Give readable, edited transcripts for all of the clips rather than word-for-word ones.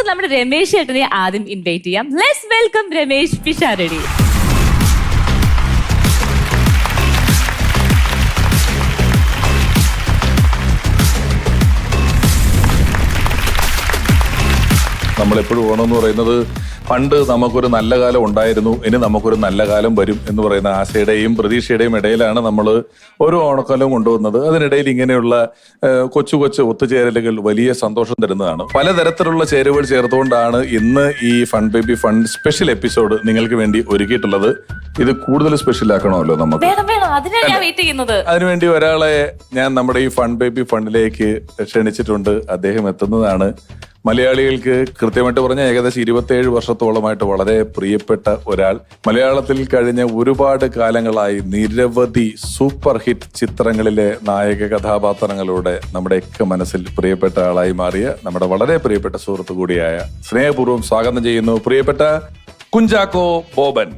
നമ്മുടെ രമേശ് ചേട്ടനെ ആദ്യം ഇൻവൈറ്റ് ചെയ്യാം. Let's welcome Ramesh Pisharody. നമ്മളെപ്പോഴും ഓണമെന്ന് പറയുന്നത് പണ്ട് നമുക്കൊരു നല്ല കാലം ഉണ്ടായിരുന്നു, ഇനി നമുക്കൊരു നല്ല കാലം വരും എന്ന് പറയുന്ന ആശയുടെയും പ്രതീക്ഷയുടെയും ഇടയിലാണ് നമ്മൾ ഓരോ ഓണക്കാലവും കൊണ്ടുവന്നത്. അതിനിടയിൽ ഇങ്ങനെയുള്ള കൊച്ചു കൊച്ചു ഒത്തുചേരലുകൾ വലിയ സന്തോഷം തരുന്നതാണ്. പലതരത്തിലുള്ള ചേരുവകൾ ചേർത്തുകൊണ്ടാണ് ഇന്ന് ഈ fun baby fun special episode നിങ്ങൾക്ക് വേണ്ടി ഒരുക്കിയിട്ടുള്ളത്. ഇത് കൂടുതൽ സ്പെഷ്യൽ ആക്കണമല്ലോ നമുക്ക്. അതിനുവേണ്ടി ഒരാളെ ഞാൻ നമ്മുടെ ഈ ഫൺ ബേബി ഫണ്ടിലേക്ക് ക്ഷണിച്ചിട്ടുണ്ട്. അദ്ദേഹം എത്തുന്നതാണ്. മലയാളികൾക്ക് കൃത്യമായിട്ട് പറഞ്ഞാൽ ഏകദേശം 27 വർഷത്തോളമായിട്ട് വളരെ പ്രിയപ്പെട്ട ഒരാൾ. മലയാളത്തിൽ കഴിഞ്ഞ ഒരുപാട് കാലങ്ങളായി നിരവധി സൂപ്പർ ഹിറ്റ് ചിത്രങ്ങളിലെ നായക കഥാപാത്രങ്ങളുടെ നമ്മുടെയൊക്കെ മനസ്സിൽ പ്രിയപ്പെട്ട ആളായി മാറിയ നമ്മുടെ വളരെ പ്രിയപ്പെട്ട സുഹൃത്തു കൂടിയായ സ്നേഹപൂർവ്വം സ്വാഗതം ചെയ്യുന്നു പ്രിയപ്പെട്ട കുഞ്ചാക്കോ ബോബൻ.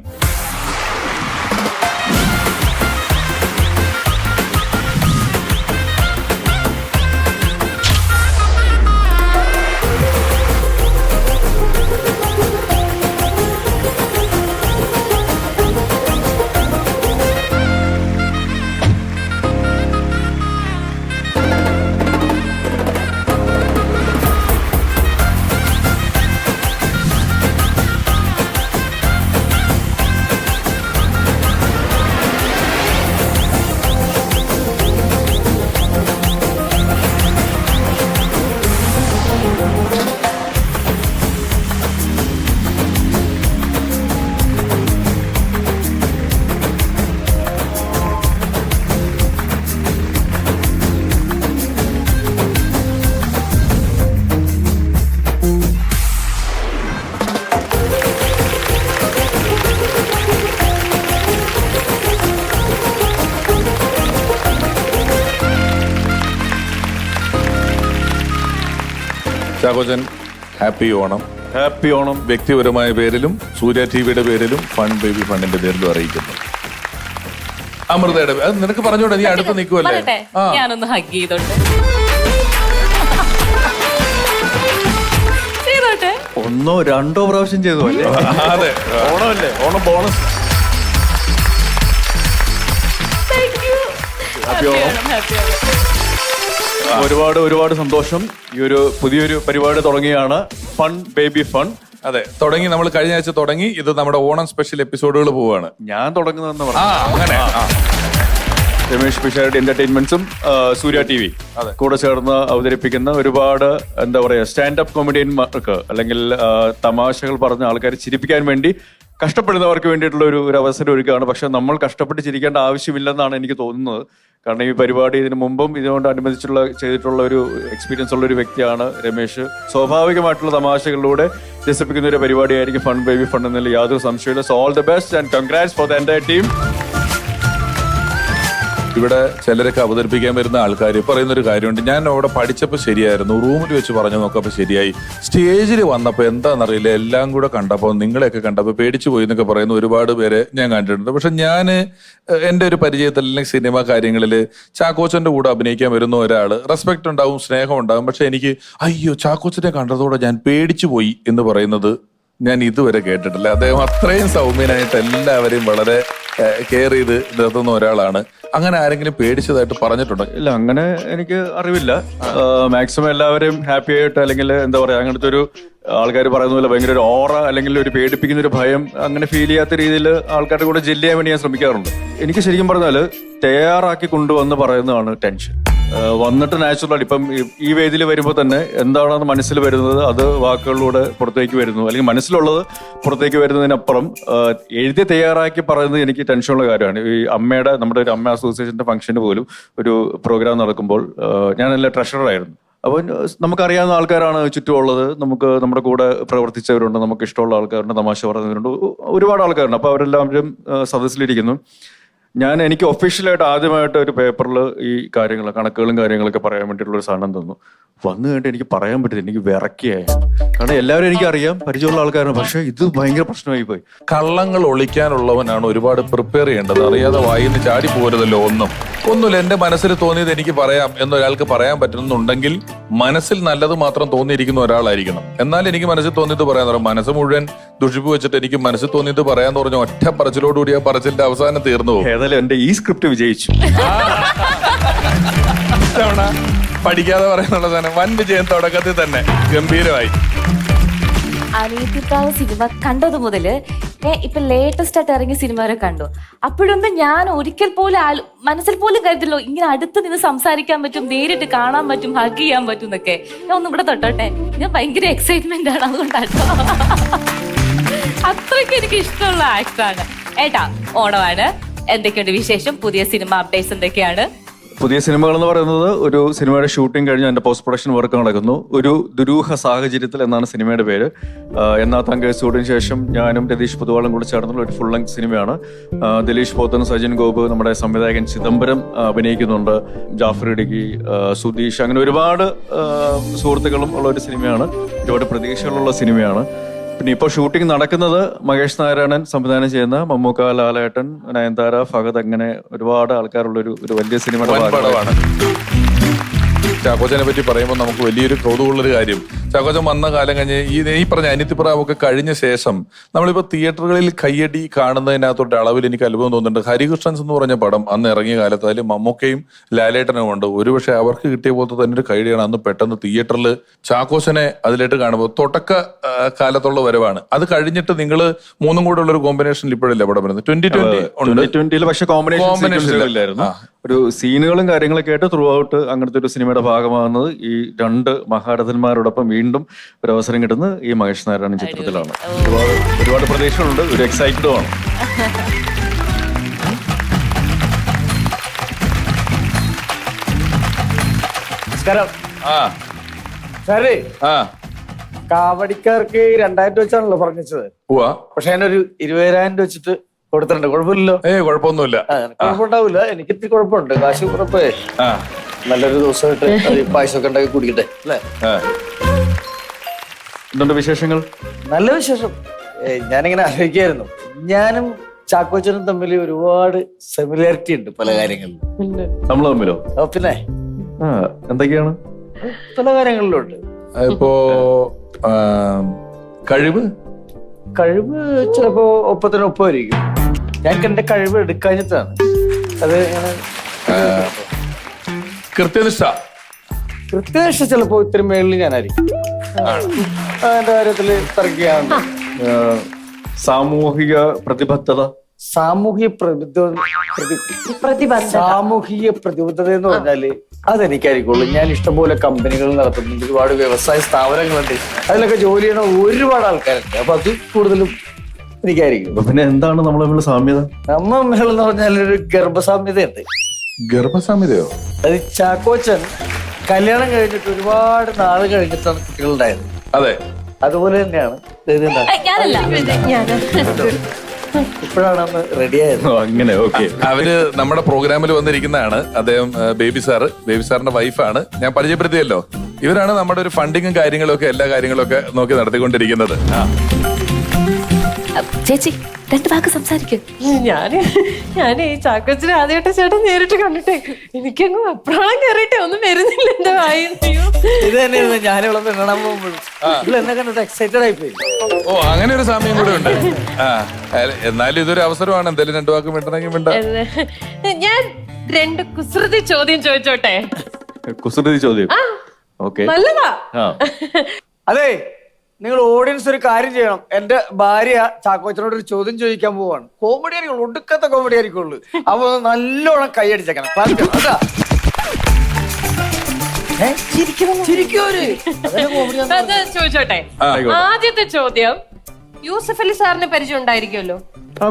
ചാക്കോച്ചൻ, ഹാപ്പി ഓണം. ഹാപ്പി ഓണം. വ്യക്തിപരമായ പേരിലും സൂര്യ ടിവിയുടെ പേരിലും ഫൺ ബേബി ഫണ്ടിന്റെ പേരിലും അറിയിക്കുന്നു. അമൃതയുടെ അത് നിനക്ക് പറഞ്ഞോട്ടെ, നീ അടുത്ത് നിൽക്കുമല്ലേ? ഞാനൊന്ന് ഹഗ് ചെയ്തോട്ടെ. ഒന്നോ രണ്ടോ പ്രാവശ്യം ചെയ്തു അല്ലേ? അതെ, ഓണമല്ലേ, ഓണം ബോണസ്. ഹാപ്പി ഓണം. ഒരുപാട് സന്തോഷം. ഈ ഒരു പുതിയൊരു പരിപാടി തുടങ്ങിയാണ് ഫൺ ബേബി ഫൺ. അതെ, തുടങ്ങി. നമ്മൾ കഴിഞ്ഞ ആഴ്ച തുടങ്ങി. ഇത് നമ്മുടെ ഓണം സ്പെഷ്യൽ എപ്പിസോഡുകൾ പോവാണ്. ഞാൻ തുടങ്ങുന്നതെന്ന് അങ്ങനെ രമേശ് പിഷാരടി എന്റർടൈൻമെന്റ്സും സൂര്യ ടി വി കൂടെ ചേർന്ന് അവതരിപ്പിക്കുന്ന ഒരുപാട് എന്താ പറയാ സ്റ്റാൻഡപ്പ് കോമഡിയന്മാർക്ക് അല്ലെങ്കിൽ തമാശകൾ പറഞ്ഞ ആൾക്കാരെ ചിരിപ്പിക്കാൻ വേണ്ടി കഷ്ടപ്പെടുന്നവർക്ക് വേണ്ടിയിട്ടുള്ള ഒരു അവസരം ഒരുക്കുകയാണ്. പക്ഷെ നമ്മൾ കഷ്ടപ്പെട്ട് ചിരിക്കേണ്ട ആവശ്യമില്ലെന്നാണ് എനിക്ക് തോന്നുന്നത്. കാരണം ഈ പരിപാടി ഇതിനു മുമ്പും ഇതുകൊണ്ട് ചെയ്തിട്ടുള്ള ഒരു എക്സ്പീരിയൻസ് ഉള്ള ഒരു വ്യക്തിയാണ് രമേശ്. സ്വാഭാവികമായിട്ടുള്ള തമാശകളിലൂടെ രസിപ്പിക്കുന്ന ഒരു പരിപാടിയായിരിക്കും ഫൺ ബേബി ഫൺ എന്നതിൽ യാതൊരു സംശയമില്ല. So all the best and congrats for the entire team. ഇവിടെ ചിലരൊക്കെ അവതരിപ്പിക്കാൻ വരുന്ന ആൾക്കാർ പറയുന്നൊരു കാര്യമുണ്ട്. ഞാൻ അവിടെ പഠിച്ചപ്പോൾ ശരിയായിരുന്നു, റൂമിൽ വെച്ച് പറഞ്ഞു നോക്കപ്പോൾ ശരിയായി, സ്റ്റേജിൽ വന്നപ്പോൾ എന്താണെന്നറിയില്ല എല്ലാം കൂടെ കണ്ടപ്പോൾ നിങ്ങളെയൊക്കെ കണ്ടപ്പോൾ പേടിച്ചു പോയി എന്നൊക്കെ പറയുന്ന ഒരുപാട് പേരെ ഞാൻ കണ്ടിട്ടുണ്ട്. പക്ഷെ ഞാൻ എൻ്റെ ഒരു പരിചയത്തിൽ അല്ലെങ്കിൽ സിനിമ കാര്യങ്ങളിൽ ചാക്കോച്ചൻ്റെ കൂടെ അഭിനയിക്കാൻ വരുന്ന ഒരാൾ റെസ്പെക്ട് ഉണ്ടാവും, സ്നേഹം ഉണ്ടാവും. പക്ഷെ എനിക്ക് അയ്യോ ചാക്കോച്ചനെ കണ്ടതോടെ ഞാൻ പേടിച്ചു പോയി എന്ന് പറയുന്നത് ഞാൻ ഇതുവരെ കേട്ടിട്ടില്ല. അദ്ദേഹം അത്രയും സൗമ്യനായിട്ട് എല്ലാവരെയും വളരെ കെയർ ചെയ്ത് നിർത്തുന്ന ഒരാളാണ്. അങ്ങനെ ആരെങ്കിലും പേടിച്ചതായിട്ട് പറഞ്ഞിട്ടുണ്ടോ? ഇല്ല, അങ്ങനെ എനിക്ക് അറിവില്ല. മാക്സിമം എല്ലാവരെയും ഹാപ്പി ആയിട്ട് അല്ലെങ്കിൽ എന്താ പറയാ അങ്ങനത്തെ ഒരു ആൾക്കാർ പറയുന്ന പോലെ ഭയങ്കര ഒരു ഓറ അല്ലെങ്കിൽ ഒരു പേടിപ്പിക്കുന്ന ഒരു ഭയം അങ്ങനെ ഫീൽ ചെയ്യാത്ത രീതിയിൽ ആൾക്കാരുടെ കൂടെ ജെല്ല് ചെയ്യാൻ വേണ്ടി ഞാൻ ശ്രമിക്കാറുണ്ട്. എനിക്ക് ശരിക്കും പറഞ്ഞാല് തയ്യാറാക്കി കൊണ്ടുവന്ന് പറയുന്നതാണ് ടെൻഷൻ. വന്നിട്ട് നാച്ചുറലായിട്ട് ഇപ്പം ഈ വേദിയിൽ വരുമ്പോൾ തന്നെ എന്താണെന്ന് മനസ്സിൽ വരുന്നത് അത് വാക്കുകളിലൂടെ പുറത്തേക്ക് വരുന്നു, അല്ലെങ്കിൽ മനസ്സിലുള്ളത് പുറത്തേക്ക് വരുന്നതിനപ്പുറം എഴുതി തയ്യാറാക്കി പറയുന്നത് എനിക്ക് ടെൻഷനുള്ള കാര്യമാണ്. ഈ നമ്മുടെ ഒരു അമ്മ അസോസിയേഷന്റെ ഫംഗ്ഷന് പോലും ഒരു പ്രോഗ്രാം നടക്കുമ്പോൾ ഞാനല്ല ട്രഷററായിരുന്നു. അപ്പോൾ നമുക്കറിയാവുന്ന ആൾക്കാരാണ് ചുറ്റുമുള്ളത്, നമുക്ക് നമ്മുടെ കൂടെ പ്രവർത്തിച്ചവരുണ്ട്, നമുക്ക് ഇഷ്ടമുള്ള ആൾക്കാരുണ്ട്, തമാശ പറയുന്നവരുണ്ട്, ഒരുപാട് ആൾക്കാരുണ്ട്. അപ്പോൾ അവരെല്ലാവരും സദസ്സിലിരിക്കുന്നു. എനിക്ക് ഒഫീഷ്യലായിട്ട് ആദ്യമായിട്ട് ഒരു പേപ്പറിൽ ഈ കണക്കുകളും കാര്യങ്ങളൊക്കെ പറയാൻ വേണ്ടിയിട്ടുള്ള ഒരു സാധനം തന്നു. വന്നു കഴിഞ്ഞിട്ട് എനിക്ക് പറയാൻ പറ്റില്ല, എനിക്ക് വിറക്കിയായി. കാരണം എല്ലാവരും എനിക്ക് അറിയാം, പരിചയമുള്ള ആൾക്കാരാണ്. പക്ഷെ ഇത് ഭയങ്കര പ്രശ്നമായി പോയി. കള്ളങ്ങൾ ഒളിക്കാനുള്ളവനാണ് ഒരുപാട് പ്രിപ്പയർ ചെയ്യേണ്ടത്. അറിയാതെ വായിന്ന് ചാടി പോരുതല്ലോ. ഒന്നുമില്ല, എന്റെ മനസ്സിൽ തോന്നിയത് എനിക്ക് പറയാം എന്നൊരാൾക്ക് പറയാൻ പറ്റുന്നുണ്ടെങ്കിൽ മനസ്സിൽ നല്ലത് മാത്രം തോന്നിയിരിക്കുന്ന ഒരാളായിരിക്കണം. എന്നാൽ എനിക്ക് മനസ്സിൽ തോന്നിയത് പറയാൻ തുടങ്ങും. മനസ്സ് മുഴുവൻ ദുഷിപ്പ് വെച്ചിട്ട് എനിക്ക് മനസ്സിൽ തോന്നിയത് പറയാന്ന് പറഞ്ഞ ഒറ്റ പറച്ചിലോടുകൂടി ആ പറച്ചിലിന്റെ അവസാനം തീർന്നു പോകും. ഏതായാലും എന്റെ ഈ സ്ക്രിപ്റ്റ് വിജയിച്ചു. പഠിക്കാതെ പറയാനുള്ള സാധനം വൻ വിജയം തുടക്കത്തിൽ തന്നെ ഗംഭീരമായി. അനിയത്തിപ്രാവ് സിനിമ കണ്ടത് മുതല് ഇപ്പൊ ലേറ്റസ്റ്റ് ആയിട്ട് ഇറങ്ങിയ സിനിമ വരെ കണ്ടു. അപ്പോഴൊന്നും ഞാൻ ഒരിക്കൽ പോലും മനസ്സിൽ പോലും കരുതല്ലോ ഇങ്ങനെ അടുത്ത് നിന്ന് സംസാരിക്കാൻ പറ്റും, നേരിട്ട് കാണാൻ പറ്റും, ഹഗ് ചെയ്യാൻ പറ്റും എന്നൊക്കെ. ഞാൻ ഒന്നും ഇവിടെ തൊട്ടോട്ടെ, ഞാൻ ഭയങ്കര എക്സൈറ്റ്മെന്റ് ആണ്, അതുകൊണ്ടാട്ടോ. അത്രയ്ക്ക് എനിക്ക് ഇഷ്ടമുള്ള ആക്ടറാണ്. ഏട്ടാ, ഓണമാണ്, എന്തൊക്കെയുണ്ട് വിശേഷം? പുതിയ സിനിമ അപ്ഡേറ്റ്സ് എന്തൊക്കെയാണ്? പുതിയ സിനിമകൾ എന്ന് പറയുന്നത്, ഒരു സിനിമയുടെ ഷൂട്ടിംഗ് കഴിഞ്ഞ് അതിന്റെ പോസ്റ്റ് പ്രൊഡക്ഷൻ വർക്ക് നടക്കുന്നു. ഒരു ദുരൂഹ സാഹചര്യത്തിൽ എന്നാണ് സിനിമയുടെ പേര്. എന്നാത്താം കേസോടിന് ശേഷം ഞാനും രതീഷ് പൊതുവാളും കൂടി ചേർന്നുള്ള ഒരു ഫുൾ ലെങ്ത് സിനിമയാണ്. ദിലീഷ് പോത്തൻ, സജിൻ ഗോപ്, നമ്മുടെ സംവിധായകൻ ചിദംബരം അഭിനയിക്കുന്നുണ്ട്, ജാഫർ ഇടുക്കി, സുധീഷ്, അങ്ങനെ ഒരുപാട് സുഹൃത്തുക്കളും ഉള്ള ഒരു സിനിമയാണ്. ഒരുപാട് പ്രതീക്ഷകളുള്ള സിനിമയാണ്. പിന്നെ ഇപ്പോൾ ഷൂട്ടിംഗ് നടക്കുന്നത് മഹേഷ് നാരായണൻ സംവിധാനം ചെയ്യുന്ന മമ്മൂക്ക, ലാലേട്ടൻ, നയൻതാര, ഫഹദ്, അങ്ങനെ ഒരുപാട് ആൾക്കാരുള്ള ഒരു വലിയ സിനിമയുടെ പടമാണ്. ചാക്കോച്ചനെ പറ്റി പറയുമ്പോൾ നമുക്ക് വലിയൊരു കൗതുകമുള്ളൊരു കാര്യം, ചാക്കോച്ചൻ വന്ന കാലം കഴിഞ്ഞ് ഈ പറഞ്ഞ അനിത്യപ്രാവൊക്കെ കഴിഞ്ഞ ശേഷം നമ്മളിപ്പോൾ തിയേറ്ററുകളിൽ കയ്യടി കാണുന്നതിനകത്തോട്ട് അളവിൽ എനിക്ക് അത്ഭുതം തോന്നുന്നുണ്ട്. ഹരികൃഷ്ണൻസ് എന്ന് പറഞ്ഞ പടം അന്ന് ഇറങ്ങിയ കാലത്ത് അതിൽ മമ്മൂക്കയും ലാലേട്ടനും ഉണ്ട്. ഒരുപക്ഷെ അവർക്ക് കിട്ടിയ പോലത്തെ തന്നെ ഒരു കൈഡിയാണ് അന്ന് പെട്ടെന്ന് തിയേറ്ററിൽ ചാക്കോച്ചനെ അതിലേട്ട് കാണുമ്പോൾ. തുടക്ക കാലത്തുള്ള വരവാണ്. അത് കഴിഞ്ഞിട്ട് നിങ്ങൾ മൂന്നും കൂടെ ഉള്ള ഒരു കോമ്പിനേഷനിൽ ഇപ്പോഴല്ലേ പടം വരുന്നത്? 2020 പക്ഷെ കോമ്പിനേഷൻ ഇല്ലായിരുന്നു. ഒരു സീനുകളും കാര്യങ്ങളൊക്കെ ആയിട്ട് ത്രൂ ഔട്ട് അങ്ങനത്തെ ഒരു സിനിമയുടെ ഭാഗമാകുന്നത് ഈ രണ്ട് മഹാരഥന്മാരോടൊപ്പം വീണ്ടും ഒരു അവസരം കിട്ടുന്നത് ഈ മഹേഷ് നാരായണൻ ചിത്രത്തിലാണ്. ഒരുപാട് പ്രതീക്ഷകളുണ്ട്, ഒരു എക്സൈറ്റഡും ആണ്. നമസ്കാരം. സാറേ, കാവടിക്കാർക്ക് 2000 വെച്ചാണല്ലോ പറഞ്ഞത്. പക്ഷെ ഞാനൊരു 20,000 വെച്ചിട്ട് കൊടുത്തിട്ടുണ്ട്. കുഴപ്പമില്ലല്ലോ? കുഴപ്പമൊന്നുമില്ല. കുഴപ്പമുണ്ടാവില്ല. എനിക്ക് ഇത്തിരി കുഴപ്പമുണ്ട്. കാശ് കുഴപ്പമേ. നല്ലൊരു ദിവസമായിട്ട് പായസമൊക്കെ ഉണ്ടാക്കി കുടിക്കട്ടെ അല്ലേ? എന്തുണ്ട് വിശേഷങ്ങൾ? നല്ല വിശേഷം. ഞാനിങ്ങനെ ആലോചിക്കായിരുന്നു, ഞാനും ചാക്കോച്ചനും തമ്മിൽ ഒരുപാട് സിമിലാരിറ്റി ഉണ്ട് പല കാര്യങ്ങളിലും. നമ്മൾ തമ്മിലോ? പിന്നെ എന്തൊക്കെയാണ്? പല കാര്യങ്ങളിലുണ്ട്. ഇപ്പോ കഴിവ് ചിലപ്പോ ഒപ്പത്തിനൊപ്പമായിരിക്കും. ഞങ്ങൾക്ക് എന്റെ കഴിവ് എടുക്കാഞ്ഞിട്ടാണ്. അത് കൃത്യനിഷ്ഠ ചിലപ്പോ ഇത്തിരി മേളിൽ ഞാനായിരിക്കും. എന്റെ കാര്യത്തില് തർക്കിയാണ്. സാമൂഹിക പ്രതിബദ്ധത എന്ന് പറഞ്ഞാല് അതെനിക്കായിരിക്കുള്ളൂ. ഞാൻ ഇഷ്ടംപോലെ കമ്പനികൾ നടത്തുന്നുണ്ട്, ഒരുപാട് വ്യവസായ സ്ഥാപനങ്ങളുണ്ട്, അതിലൊക്കെ ജോലി ചെയ്യണ ഒരുപാട് ആൾക്കാരുണ്ട്. അപ്പൊ അത് കൂടുതലും എനിക്കായിരിക്കും. പിന്നെ എന്താണ് നമ്മൾ തമ്മിലുള്ള സാമ്യത? നമ്മ തമ്മിലെന്ന് പറഞ്ഞാൽ ഒരു ഗർഭസാമ്യതയുണ്ട്. ഗർഭസാമ്യതയോ? അത് ചാക്കോച്ചൻ കല്യാണം കഴിഞ്ഞിട്ട് ഒരുപാട് നാള് കഴിഞ്ഞിട്ടാണ് കുട്ടികളുണ്ടായത്. അതെ, അതുപോലെ തന്നെയാണ് ഇപ്പോഴാണ് റെഡിയായത്. അങ്ങനെ ഓക്കെ. അവര് നമ്മുടെ പ്രോഗ്രാമിൽ വന്നിരിക്കുന്നതാണ്. അദ്ദേഹം ബേബി സാറിന്റെ വൈഫാണ്. ഞാൻ പരിചയപ്പെടുത്തിയല്ലോ. ഇവരാണ് നമ്മുടെ ഒരു ഫണ്ടിങ്ങും കാര്യങ്ങളും ഒക്കെ എല്ലാ കാര്യങ്ങളും ഒക്കെ നോക്കി നടത്തിക്കൊണ്ടിരിക്കുന്നത്. ചേച്ചി, 2 വാക്ക് സംസാരിക്കും. ഞാനേ ചാക്കോച്ചനെ ആദ്യമായിട്ട് ചേട്ടൻ നേരിട്ട് കണ്ടിട്ടേ എനിക്കങ്ങ് അപ്രാളം കയറിയിട്ടേ ഒന്നും വരുന്നില്ല എന്റെ വായിയോ. ഇത് തന്നെയായിരുന്നു ഞാനിവിടെ പെണ്ണാൻ പോകുമ്പോഴും എന്നെ കണ്ടിട്ട് എക്സൈറ്റഡ് ആയിപ്പോയി. ഓ, അങ്ങനെ ഒരു സമയം കൂടെ ഉണ്ട്. എന്നാലും ഇതൊരു അവസരമാണ്. എന്തായാലും 2 വാക്ക് മിണ്ടണമെങ്കിൽ മിണ്ട. ഞാൻ 2 കുസൃതി ചോദ്യം ചോദിച്ചോട്ടെ? കുസൃതി ചോദ്യം? ഓക്കെ, നല്ലതാ. അതെ, നിങ്ങൾ ഓഡിയൻസ് ഒരു കാര്യം ചെയ്യണം. എന്റെ ഭാര്യ ചാക്കോച്ചനോട് ഒരു ചോദ്യം ചോദിക്കാൻ പോവാണ്. കോമഡി ആയിരിക്കുള്ളൂ, ഒടുക്കത്തെ കോമഡി ആയിരിക്കുള്ളൂ. അപ്പൊ നല്ലോണം കൈയടിച്ചേക്കണം. ചോദിച്ചോട്ടെ? ആദ്യത്തെ ചോദ്യം, യൂസഫ് അലി സാറിന് പരിചയം ഉണ്ടായിരിക്കുമല്ലോ?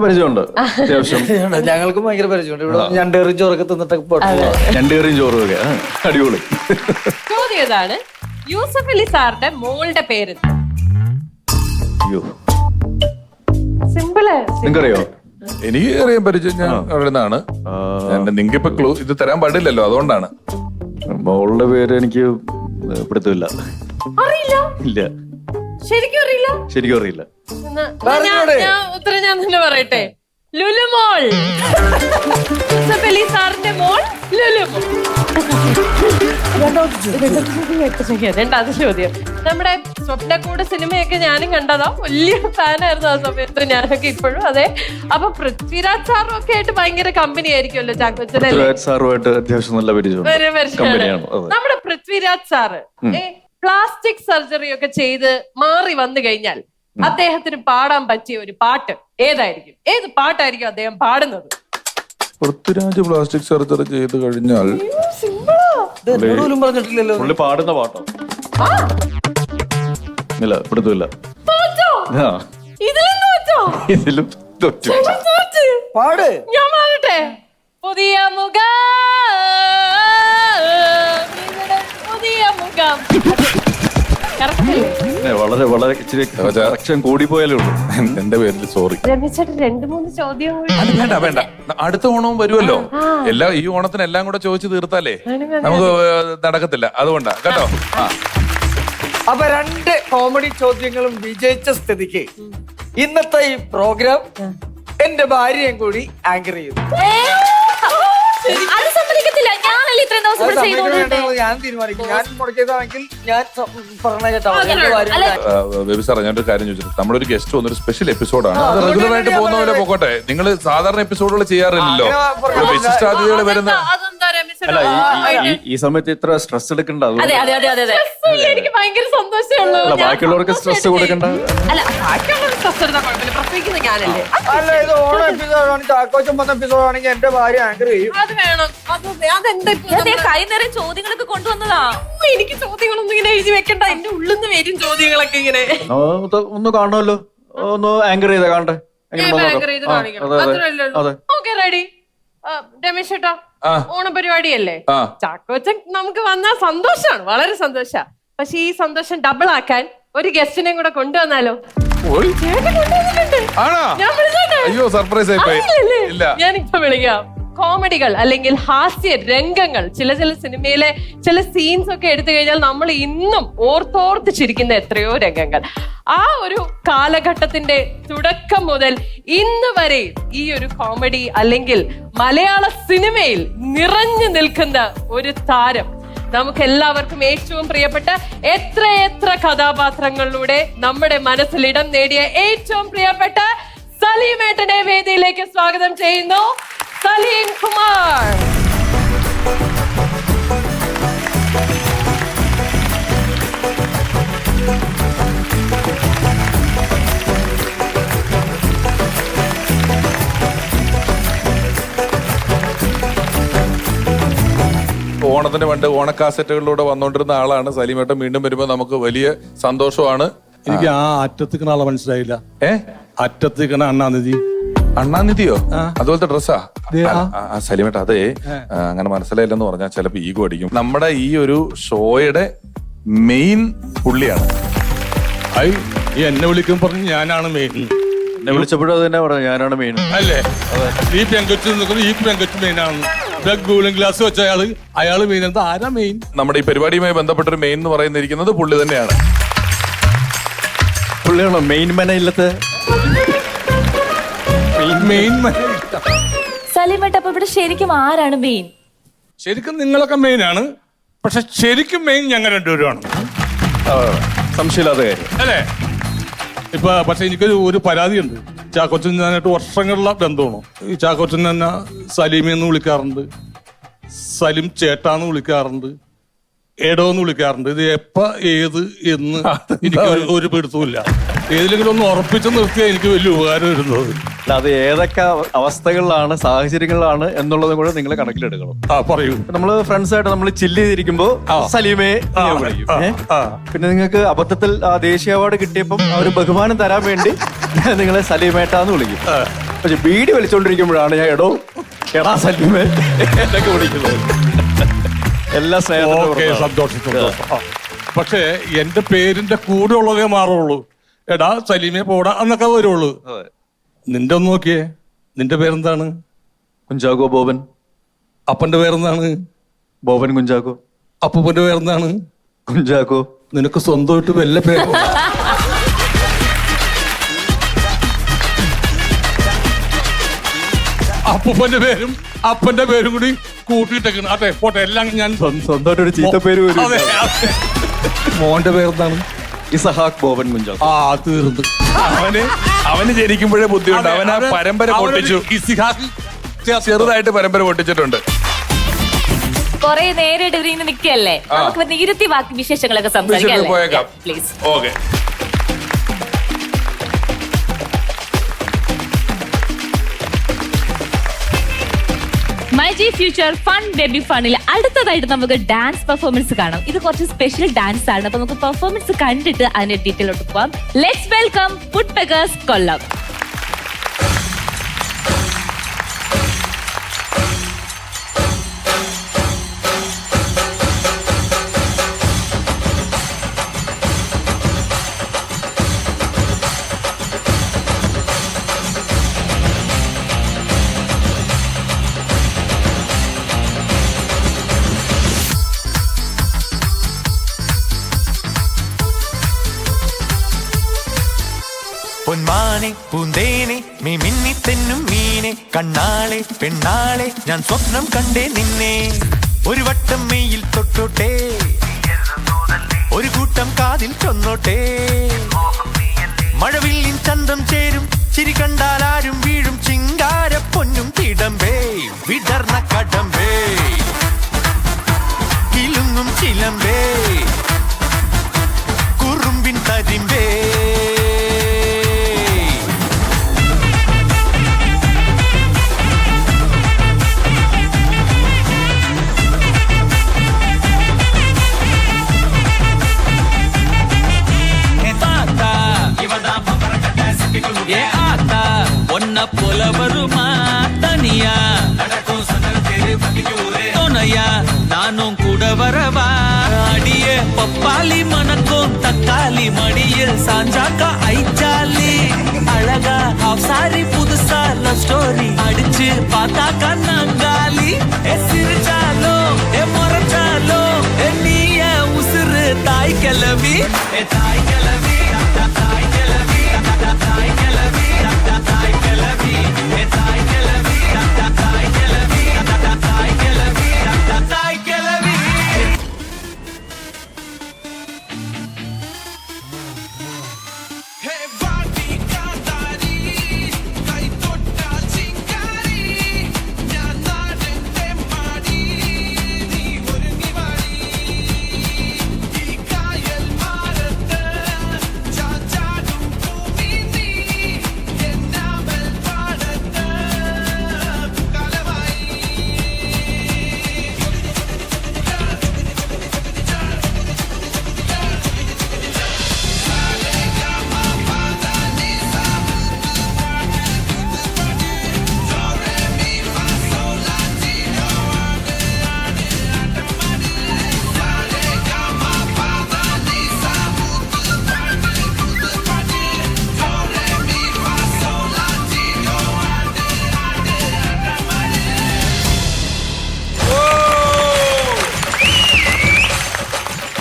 പരിചയമുണ്ട്, അത്യാവശ്യം. ഞങ്ങൾക്കും ഭയങ്കര പരിചയമുണ്ട്. ഇവിടെ 2 കറിയും ചോറൊക്കെ തിന്നിട്ടൊക്കെ പോട്ടെ. 2 കറിയും ചോറും ഒക്കെ അടിപൊളി. ചോദ്യം ഏതാണ്? യൂസഫ് അലി സാറിന്റെ മോളുടെ പേര്? സിമ്പിള്. നിങ്ങൾക്കറിയോ? എനിക്ക് അറിയാൻ പരിചയം. ഞാൻ അറിയുന്നതാണ്. നിങ്ങൾക്ക് ഇപ്പൊ ക്ലൂ ഇത് തരാൻ പാടില്ലല്ലോ, അതുകൊണ്ടാണ്. മോളുടെ പേര് എനിക്ക് പിടുത്തമില്ല. അറിയില്ല? ഇല്ല. ശരിക്കും അറിയില്ല. ശരിക്കും അറിയില്ല. ഉത്തരം ഞാൻ തന്നെ പറയട്ടെ. ലുലുമോൾ. യൂസഫ് അലി സാറിന്റെ മോൾ ലുലുമോൾ. രണ്ടാമത്തെ ചോദ്യം. നമ്മുടെ സ്വപ്നക്കൂട് സിനിമയൊക്കെ ഞാനും കണ്ടതാ, വലിയ ഫാനായിരുന്നു ആ സമയത്ത്, ഞാനൊക്കെ ഇപ്പോഴും അതെ. അപ്പൊ പൃഥ്വിരാജ് സാറും ഒക്കെ ആയിട്ട് ഭയങ്കര കമ്പനി ആയിരിക്കുമല്ലോ ചാക്കോച്ചനെ? സാറുമായിട്ട് അത്യാവശ്യം നല്ല പരിചയമാണ്. നമ്മുടെ പൃഥ്വിരാജ് സാറ് പ്ലാസ്റ്റിക് സർജറി ഒക്കെ ചെയ്ത് മാറി വന്നു കഴിഞ്ഞാൽ അദ്ദേഹത്തിന് പാടാൻ പറ്റിയ ഒരു പാട്ട് ഏതായിരിക്കും? ഏത് പാട്ടായിരിക്കും അദ്ദേഹം പാടുന്നത്? പൃഥ്വിരാജ് പ്ലാസ്റ്റിക് സർജറി ചെയ്ത് കഴിഞ്ഞാൽ പറഞ്ഞിട്ടില്ലല്ലോ. പുള്ളി പാടുന്ന പാട്ടോ? ഇല്ല, പിടുത്തമില്ല. ഇതിലും പാട്. ഞാൻ പാടട്ടെ. പുതിയ മുഖം, പുതിയ മുഖം. വളരെ വളരെ ഇച്ചിരി കറക്ഷൻ കൂടിപ്പോയാലേ ഉള്ളൂ. എന്റെ പേരിൽ സോറി. രമിച്ചേട്ടൻ 2-3 ചോദ്യം അത് വേണ്ട വേണ്ട, അടുത്ത ഓണവും വരുമല്ലോ. ഈ ഓണത്തിന് എല്ലാം കൂടെ ചോദിച്ചു തീർത്താലേ നമുക്ക് നടക്കത്തില്ല. അതുകൊണ്ടാ കേട്ടോ. അപ്പൊ 2 കോമഡി ചോദ്യങ്ങളും വിജയിച്ച സ്ഥിതിക്ക് ഇന്നത്തെ ഈ പ്രോഗ്രാം എന്റെ ഭാര്യയും കൂടി ആങ്കർ ചെയ്തു. അത് സമ്മതിക്കത്തില്ല. ഞാനല്ലേ ഇത്രയും ദിവസം ഇവിടെ ചെയ്തോണ്ടിരുന്നത്. ഞാൻ തീരുമാനിക്കും. ഞാൻ മുടക്കിയതാണെങ്കിൽ ഞാൻ പറഞ്ഞ കേട്ടോ. എന്റെ ഭാര്യ ബേബി സാറേ, ഞാനൊരു കാര്യം ചോദിച്ചിട്ട്, നമ്മളൊരു ഗസ്റ്റ് വന്നൊരു സ്പെഷ്യൽ എപ്പിസോഡാണ്. അത് റെഗുലർ ആയിട്ട് പോകുന്ന പോലെ പോകട്ടെ. നിങ്ങൾ സാധാരണ എപ്പിസോഡുകൾ ചെയ്യാറില്ലല്ലോ. വിശിഷ്ടാതിഥികൾ വരുന്ന അല്ല, ഈ സമയത്ത് ഇത്ര സ്ട്രെസ് എടുക്കണ്ട. അതെ അതെ അതെ അതെ അതെ. എനിക്ക് ഭയങ്കര സന്തോഷമുള്ളൂ. ബാക്കിയുള്ളവർക്ക് സ്ട്രെസ് കൊടുക്കണ്ട. അല്ല, ബാക്കിയുള്ളവർ സ്ട്രെസ് എടുത്താൽ കുഴപ്പമില്ല, പ്രസവിക്കുന്ന ഞാനല്ലേ. അല്ല, ഇത് ഓണം എപ്പിസോഡാണ്. ചാക്കോച്ചൻ വന്ന എപ്പിസോഡാണെങ്കിൽ എന്റെ ഭാര്യ ആങ്കർ ചെയ്യും. അത് വേണം. അതെന്താ കൈ നിറയെ ചോദ്യങ്ങളൊക്കെ കൊണ്ടുവന്നതാ. എനിക്ക് ചോദ്യങ്ങളൊന്നും ഇങ്ങനെ എഴുതി വെക്കണ്ട. എന്റെ ഉള്ളിൽ നിന്ന് വരും ചോദ്യങ്ങളൊക്കെ ഇങ്ങനെ. ഒന്ന് കാണണമല്ലോ, ഒന്ന് ആങ്കർ ചെയ്താ കാണട്ടെ. Okay, ready. രമേശ് ചേട്ടാ, ഓണപരിപാടിയല്ലേ? ചാക്കോച്ചൻ നമുക്ക് വന്നാൽ സന്തോഷാണ്, വളരെ സന്തോഷ. പക്ഷെ ഈ സന്തോഷം ഡബിൾ ആക്കാൻ ഒരു ഗസ്റ്റിനെയും കൂടെ കൊണ്ടുവന്നാലോ? അയ്യോ, സർപ്രൈസ് ആയിപ്പോയി. ഞാനിപ്പോ വിളിക്കാം. കോമഡികൾ അല്ലെങ്കിൽ ഹാസ്യ രംഗങ്ങൾ, ചില സിനിമയിലെ ചില സീൻസ് ഒക്കെ എടുത്തു കഴിഞ്ഞാൽ നമ്മൾ ഇന്നും ഓർത്തോർത്ത് ചിരിക്കുന്ന എത്രയോ രംഗങ്ങൾ. ആ ഒരു കാലഘട്ടത്തിന്റെ തുടക്കം മുതൽ ഇന്ന് വരെ ഈ ഒരു കോമഡി അല്ലെങ്കിൽ മലയാള സിനിമയിൽ നിറഞ്ഞു നിൽക്കുന്ന ഒരു താരം, നമുക്ക് എല്ലാവർക്കും ഏറ്റവും പ്രിയപ്പെട്ട എത്ര കഥാപാത്രങ്ങളിലൂടെ നമ്മുടെ മനസ്സിൽ ഇടം നേടിയ ഏറ്റവും പ്രിയപ്പെട്ട സലീമേട്ടനെ വേദിയിലേക്ക് സ്വാഗതം ചെയ്യുന്നു. സലീം കുമാർ. ഓണത്തിന് പണ്ട് ഓണക്കാസറ്റുകളിലൂടെ വന്നോണ്ടിരുന്ന ആളാണ് സലീമേട്ടൻ. വീണ്ടും വരുമ്പോ നമുക്ക് വലിയ സന്തോഷമാണ്. എനിക്ക് ആ അറ്റത്തിക്കണ ആളെ മനസ്സിലായില്ല. അറ്റത്തിക്കണ അണ്ണാനിധി. അണ്ണാനിധിയോ? അതുപോലത്തെ ഡ്രസ്സാ സലീമേട്ട? അതെ, അങ്ങനെ മനസ്സിലായില്ലെന്ന് പറഞ്ഞാൽ ചിലപ്പോ ഈഗോ അടിക്കും. നമ്മുടെ ഈ ഒരു ഷോയുടെ മെയിൻ പുള്ളിയാണ്. ഈ എന്നെ വിളിക്കും പറഞ്ഞു ഞാനാണ് മെയിൻ. എന്നെ വിളിച്ചപ്പോഴും അത് തന്നെ പറഞ്ഞു, ഞാനാണ് മെയിൻ അല്ലേ? ഈ പെങ്കൊച്ചു നിൽക്കുന്നത് ഈ പെങ്കൊച്ചു മെയിനാണ്. കൂളിംഗ് ഗ്ലാസ് വെച്ച അയാള് മെയിൻ. എന്താ ആരാ മെയിൻ? നമ്മുടെ ഈ പരിപാടിയുമായി ബന്ധപ്പെട്ടൊരു മെയിൻ എന്ന് പറയുന്നിരിക്കുന്നത് പുള്ളി തന്നെയാണ്. പുള്ളിയാണോ മെയിൻ മെന ഇല്ലത്തെ? സലീമേട്ട, അപ്പൊ ഇവിടെ ശരിക്കും ആരാണ് മെയിൻ? ശരിക്കും നിങ്ങളൊക്കെ മെയിൻ ആണ്, പക്ഷെ ശരിക്കും മെയിൻ ഞങ്ങൾ രണ്ടുപേരുമാണ്. സംശയമില്ലാത്ത കാര്യം അല്ലേ? ഇപ്പൊ പക്ഷെ എനിക്കൊരു പരാതിയുണ്ട്. ചാക്കോച്ചൻ ഞാനായിട്ട് വർഷങ്ങളിലുള്ള ബന്ധമാണ്. ഈ ചാക്കോച്ചൻ തന്നെ സലീമെന്ന് വിളിക്കാറുണ്ട്, സലിം ചേട്ടാന്ന് വിളിക്കാറുണ്ട്, എടോന്ന് വിളിക്കാറുണ്ട്. ഇത് എപ്പ ഏത് എന്ന് എനിക്ക് ഒരു പിടുത്തമില്ല. ഏതിലെങ്കിലും ഒന്ന് ഉറപ്പിച്ച് നിർത്തിയാൽ എനിക്ക് വലിയ ഉപകാരം വരുന്നത്. അത് ഏതൊക്കെ അവസ്ഥകളിലാണ്, സാഹചര്യങ്ങളിലാണ് എന്നുള്ളതും കൂടെ നിങ്ങൾ കണക്കിലെടുക്കണം. പറയൂ. നമ്മള് ഫ്രണ്ട്സ് ആയിട്ട് നമ്മൾ ചില്ല് ചെയ്തിരിക്കുമ്പോ സലീമേ വിളിക്കും. പിന്നെ നിങ്ങൾക്ക് അബദ്ധത്തിൽ ആ ദേശീയ അവാർഡ് കിട്ടിയപ്പം ആ ഒരു ബഹുമാനം തരാൻ വേണ്ടി നിങ്ങളെ സലീമേട്ടാന്ന് വിളിക്കും. പക്ഷെ ബീഡി വലിച്ചോണ്ടിരിക്കുമ്പോഴാണ് ഞാൻ എടാ സലീമേ എന്നൊക്കെ വിളിക്കുന്നത്. എല്ലാ സന്തോഷം. പക്ഷേ എന്റെ പേരിന്റെ കൂടെ ഉള്ളതേ മാറുള്ളൂ. എടാ സലീമേ പോടാ എന്നൊക്കെ വരുള്ളൂ. നിന്റെ ഒന്ന് നോക്കിയേ, നിന്റെ പേരെന്താണ്? കുഞ്ചാക്കോ ബോബൻ. അപ്പന്റെ പേരെന്താണ്? ബോബൻ കുഞ്ചാക്കോ. അപ്പൂപ്പന്റെ പേരെന്താണ്? കുഞ്ചാക്കോ. നിനക്ക് സ്വന്തമായിട്ട് വല്ല പേരോ? അപ്പൂപ്പന്റെ പേരും അപ്പന്റെ പേരും കൂടി കൂട്ടിയിട്ടേക്കുന്നു. അതെ പോട്ടെ, എല്ലാം ഞാൻ സ്വന്തമായിട്ട് ഒരു ചീത്ത പേര് പോലും അതെ, ഇല്ല. അതെ. മോന്റെ പേരെന്താണ്? ഇസഹാക്ക് ബോബൻ മുഞ്ചാൽ. ആ തീർന്നു. അവന് ജനിക്കുമ്പോഴേ ബുദ്ധിയുണ്ട്. അവൻ ആ പരമ്പര പൊട്ടിച്ചു. ഇസിഹാക്ക് ചെറുതായിട്ട് പരമ്പര പൊട്ടിച്ചിട്ടുണ്ട്. കൊറേ നേരിട്ട് ഇവരിങ്ങനെ നിൽക്കല്ലേ, നമുക്ക് നിരത്തി ബാക്കി വിശേഷങ്ങളൊക്കെ സംസാരിക്കാം. പോയേക്കാം. Please. Okay. My G future fun baby ഫണിൽ അടുത്തതായിട്ട് നമുക്ക് ഡാൻസ് പെർഫോമൻസ് കാണാം. ഇത് കുറച്ച് സ്പെഷ്യൽ ഡാൻസ് ആണ്. അപ്പൊ നമുക്ക് പെർഫോമൻസ് കണ്ടിട്ട് അതിന്റെ ഡീറ്റെയിലോട്ട് പോവാം. ലെറ്റ്സ് വെൽക്കം ഫുഡ് പെഗേഴ്സ് കൊല്ലം. പൊന്മാനെ പൂന്തേനെ മീ മിന്നി തെന്നും മീനെ കണ്ണാളെ പെണ്ണാളെ ഞാൻ സ്വപ്നം കണ്ടേ നിന്നെ. ഒരു വട്ടം മെയ്യിൽ തൊട്ടോട്ടെ, ഒരു കൂട്ടം കാതിൽ ചൊന്നോട്ടെ. മഴവില്ലിൻ ചന്തം ചേരും ചിരി കണ്ടാൽ ആരും വീഴും ചിങ്കാര പൊന്നും തിടമ്പേ വിടർന്ന കടമ്പേ കിലുങ്ങും ചിലമ്പേ കുറുമ്പിൻ തരിമ്പേ. போல வருமா தனியா துணையா நானும் கூட வரவா. அடிய பப்பாளி மணக்கும் தக்காளி மடியில் சாஞ்சாக்கா ஐச்சாலி அழகா ஹாஃப் சாரி புதுசா லவ் ஸ்டோரி அடிச்சு பார்த்தாக்கா நங்காலி. சிரிச்சாலோ முறைச்சாலோ நீய உசுறு தாய் கிளவி தாய் கிளவி தாய் கிளவி தாய் கிளவி தாய் கிளவி தாய் கிளவி தாய் கிளவி தாய் கிளவி தாய் கிளவி.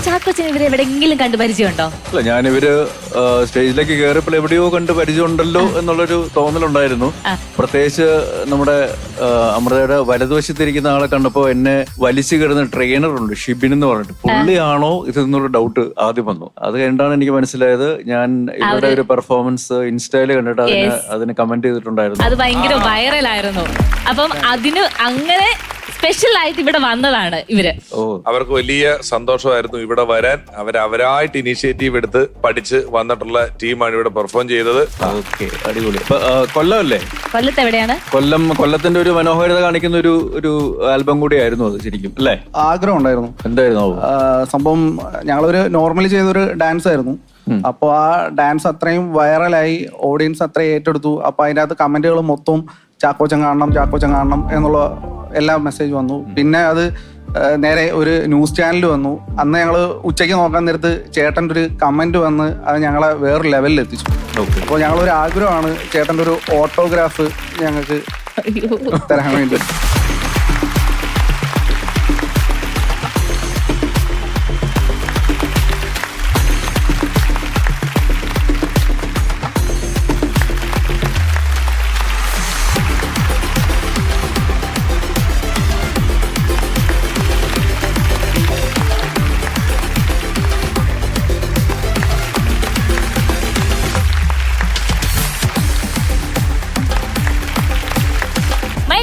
ചാക്കോച്ചൻ ഇവരെ എവിടെയെങ്കിലും കണ്ടു പരിചയമുണ്ടോ? അല്ല, ഞാനിവര് സ്റ്റേജിലേക്ക് കയറിയപ്പോൾ എവിടെയോ കണ്ട് പരിചയമുണ്ടല്ലോ എന്നുള്ളൊരു തോന്നലുണ്ടായിരുന്നു. പ്രത്യേകിച്ച് നമ്മുടെ അമൃതയുടെ വലതുവശത്തിരിക്കുന്ന ആളെ കണ്ടപ്പോ എന്നെ വലിച്ചു കിടന്ന ട്രെയിനറുണ്ട് ഷിബിൻ എന്ന് പറഞ്ഞിട്ട്, പുള്ളിയാണോ ഇതെന്നൊരു ഡൗട്ട് ആദ്യം വന്നു. അത് കഴിഞ്ഞാണ് എനിക്ക് മനസ്സിലായത്. ഞാൻ ഇവരുടെ ഒരു പെർഫോമൻസ് ഇൻസ്റ്റയില് കണ്ടിട്ട് അതിന് കമന്റ് ചെയ്തിട്ടുണ്ടായിരുന്നു. അത് ഭയങ്കര വൈറലായിരുന്നു. അപ്പം അതിന് അങ്ങനെ സ്പെഷ്യൽ ആയിട്ട് ഇവിടെ വന്നതാണ് ഇവര്. അവർക്ക് വലിയ സന്തോഷമായിരുന്നു ഇവിടെ വരാൻ. അവരായിട്ട് ഇനീഷ്യേറ്റീവ് എടുത്ത് പഠിച്ച് വന്നിട്ടുള്ള ടീമാണ് ഇവിടെ പെർഫോം ചെയ്തത്. അടിപൊളി. കൊല്ലമല്ലേ? കൊല്ലത്ത് എവിടെയാണ്? കൊല്ലത്തിന്റെ ഒരു മനോഹാരിത കാണിക്കുന്ന ഒരു ആൽബം കൂടിയായിരുന്നു അത് ശരിക്കും, അല്ലേ? ആഗ്രഹം ഉണ്ടായിരുന്നു. എന്തായിരുന്നു സംഭവം? ഞങ്ങളൊരു നോർമലി ചെയ്തൊരു ഡാൻസ് ആയിരുന്നു. അപ്പോൾ ആ ഡാൻസ് അത്രയും വൈറലായി, ഓഡിയൻസ് അത്രയും ഏറ്റെടുത്തു. അപ്പൊ അതിൻ്റെ അകത്ത് കമന്റുകൾ മൊത്തം ചാക്കോച്ചൻ കാണണം എന്നുള്ള എല്ലാ മെസ്സേജ് വന്നു. പിന്നെ അത് നേരെ ഒരു ന്യൂസ് ചാനൽ വന്നു. അന്ന് ഞങ്ങൾ ഉച്ചയ്ക്ക് നോക്കാൻ നേരത്ത് ചേട്ടൻ്റെ ഒരു കമന്റ് വന്ന് അത് ഞങ്ങളെ വേറൊരു ലെവലിൽ എത്തിച്ചു. അപ്പോൾ ഞങ്ങളൊരു ആഗ്രഹമാണ് ചേട്ടൻ്റെ ഒരു ഓട്ടോഗ്രാഫ് ഞങ്ങൾക്ക് തരാൻ വേണ്ടി.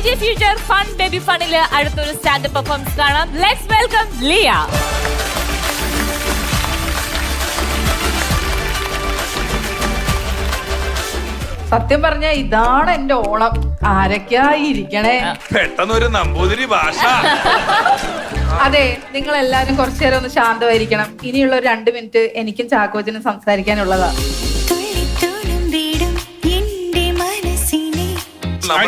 BG Future Fun Baby Funile അടുത്തൊരു സ്റ്റാൻഡപ്പ് പെർഫോമൻസ് കാണാം. Let's welcome Liya. സത്യം പറഞ്ഞ ഇതാണ് എന്റെ ഓണം. ആരൊക്കെയായിരിക്കണേ പെട്ടെന്നൊരു നമ്പൂതിരി ഭാഷ. അതെ, നിങ്ങൾ എല്ലാരും കുറച്ചു നേരം ഒന്ന് ശാന്തമായിരിക്കണം. ഇനിയുള്ള ഒരു 2 മിനിറ്റ് എനിക്കും ചാക്കോച്ചനും സംസാരിക്കാനുള്ളതാ.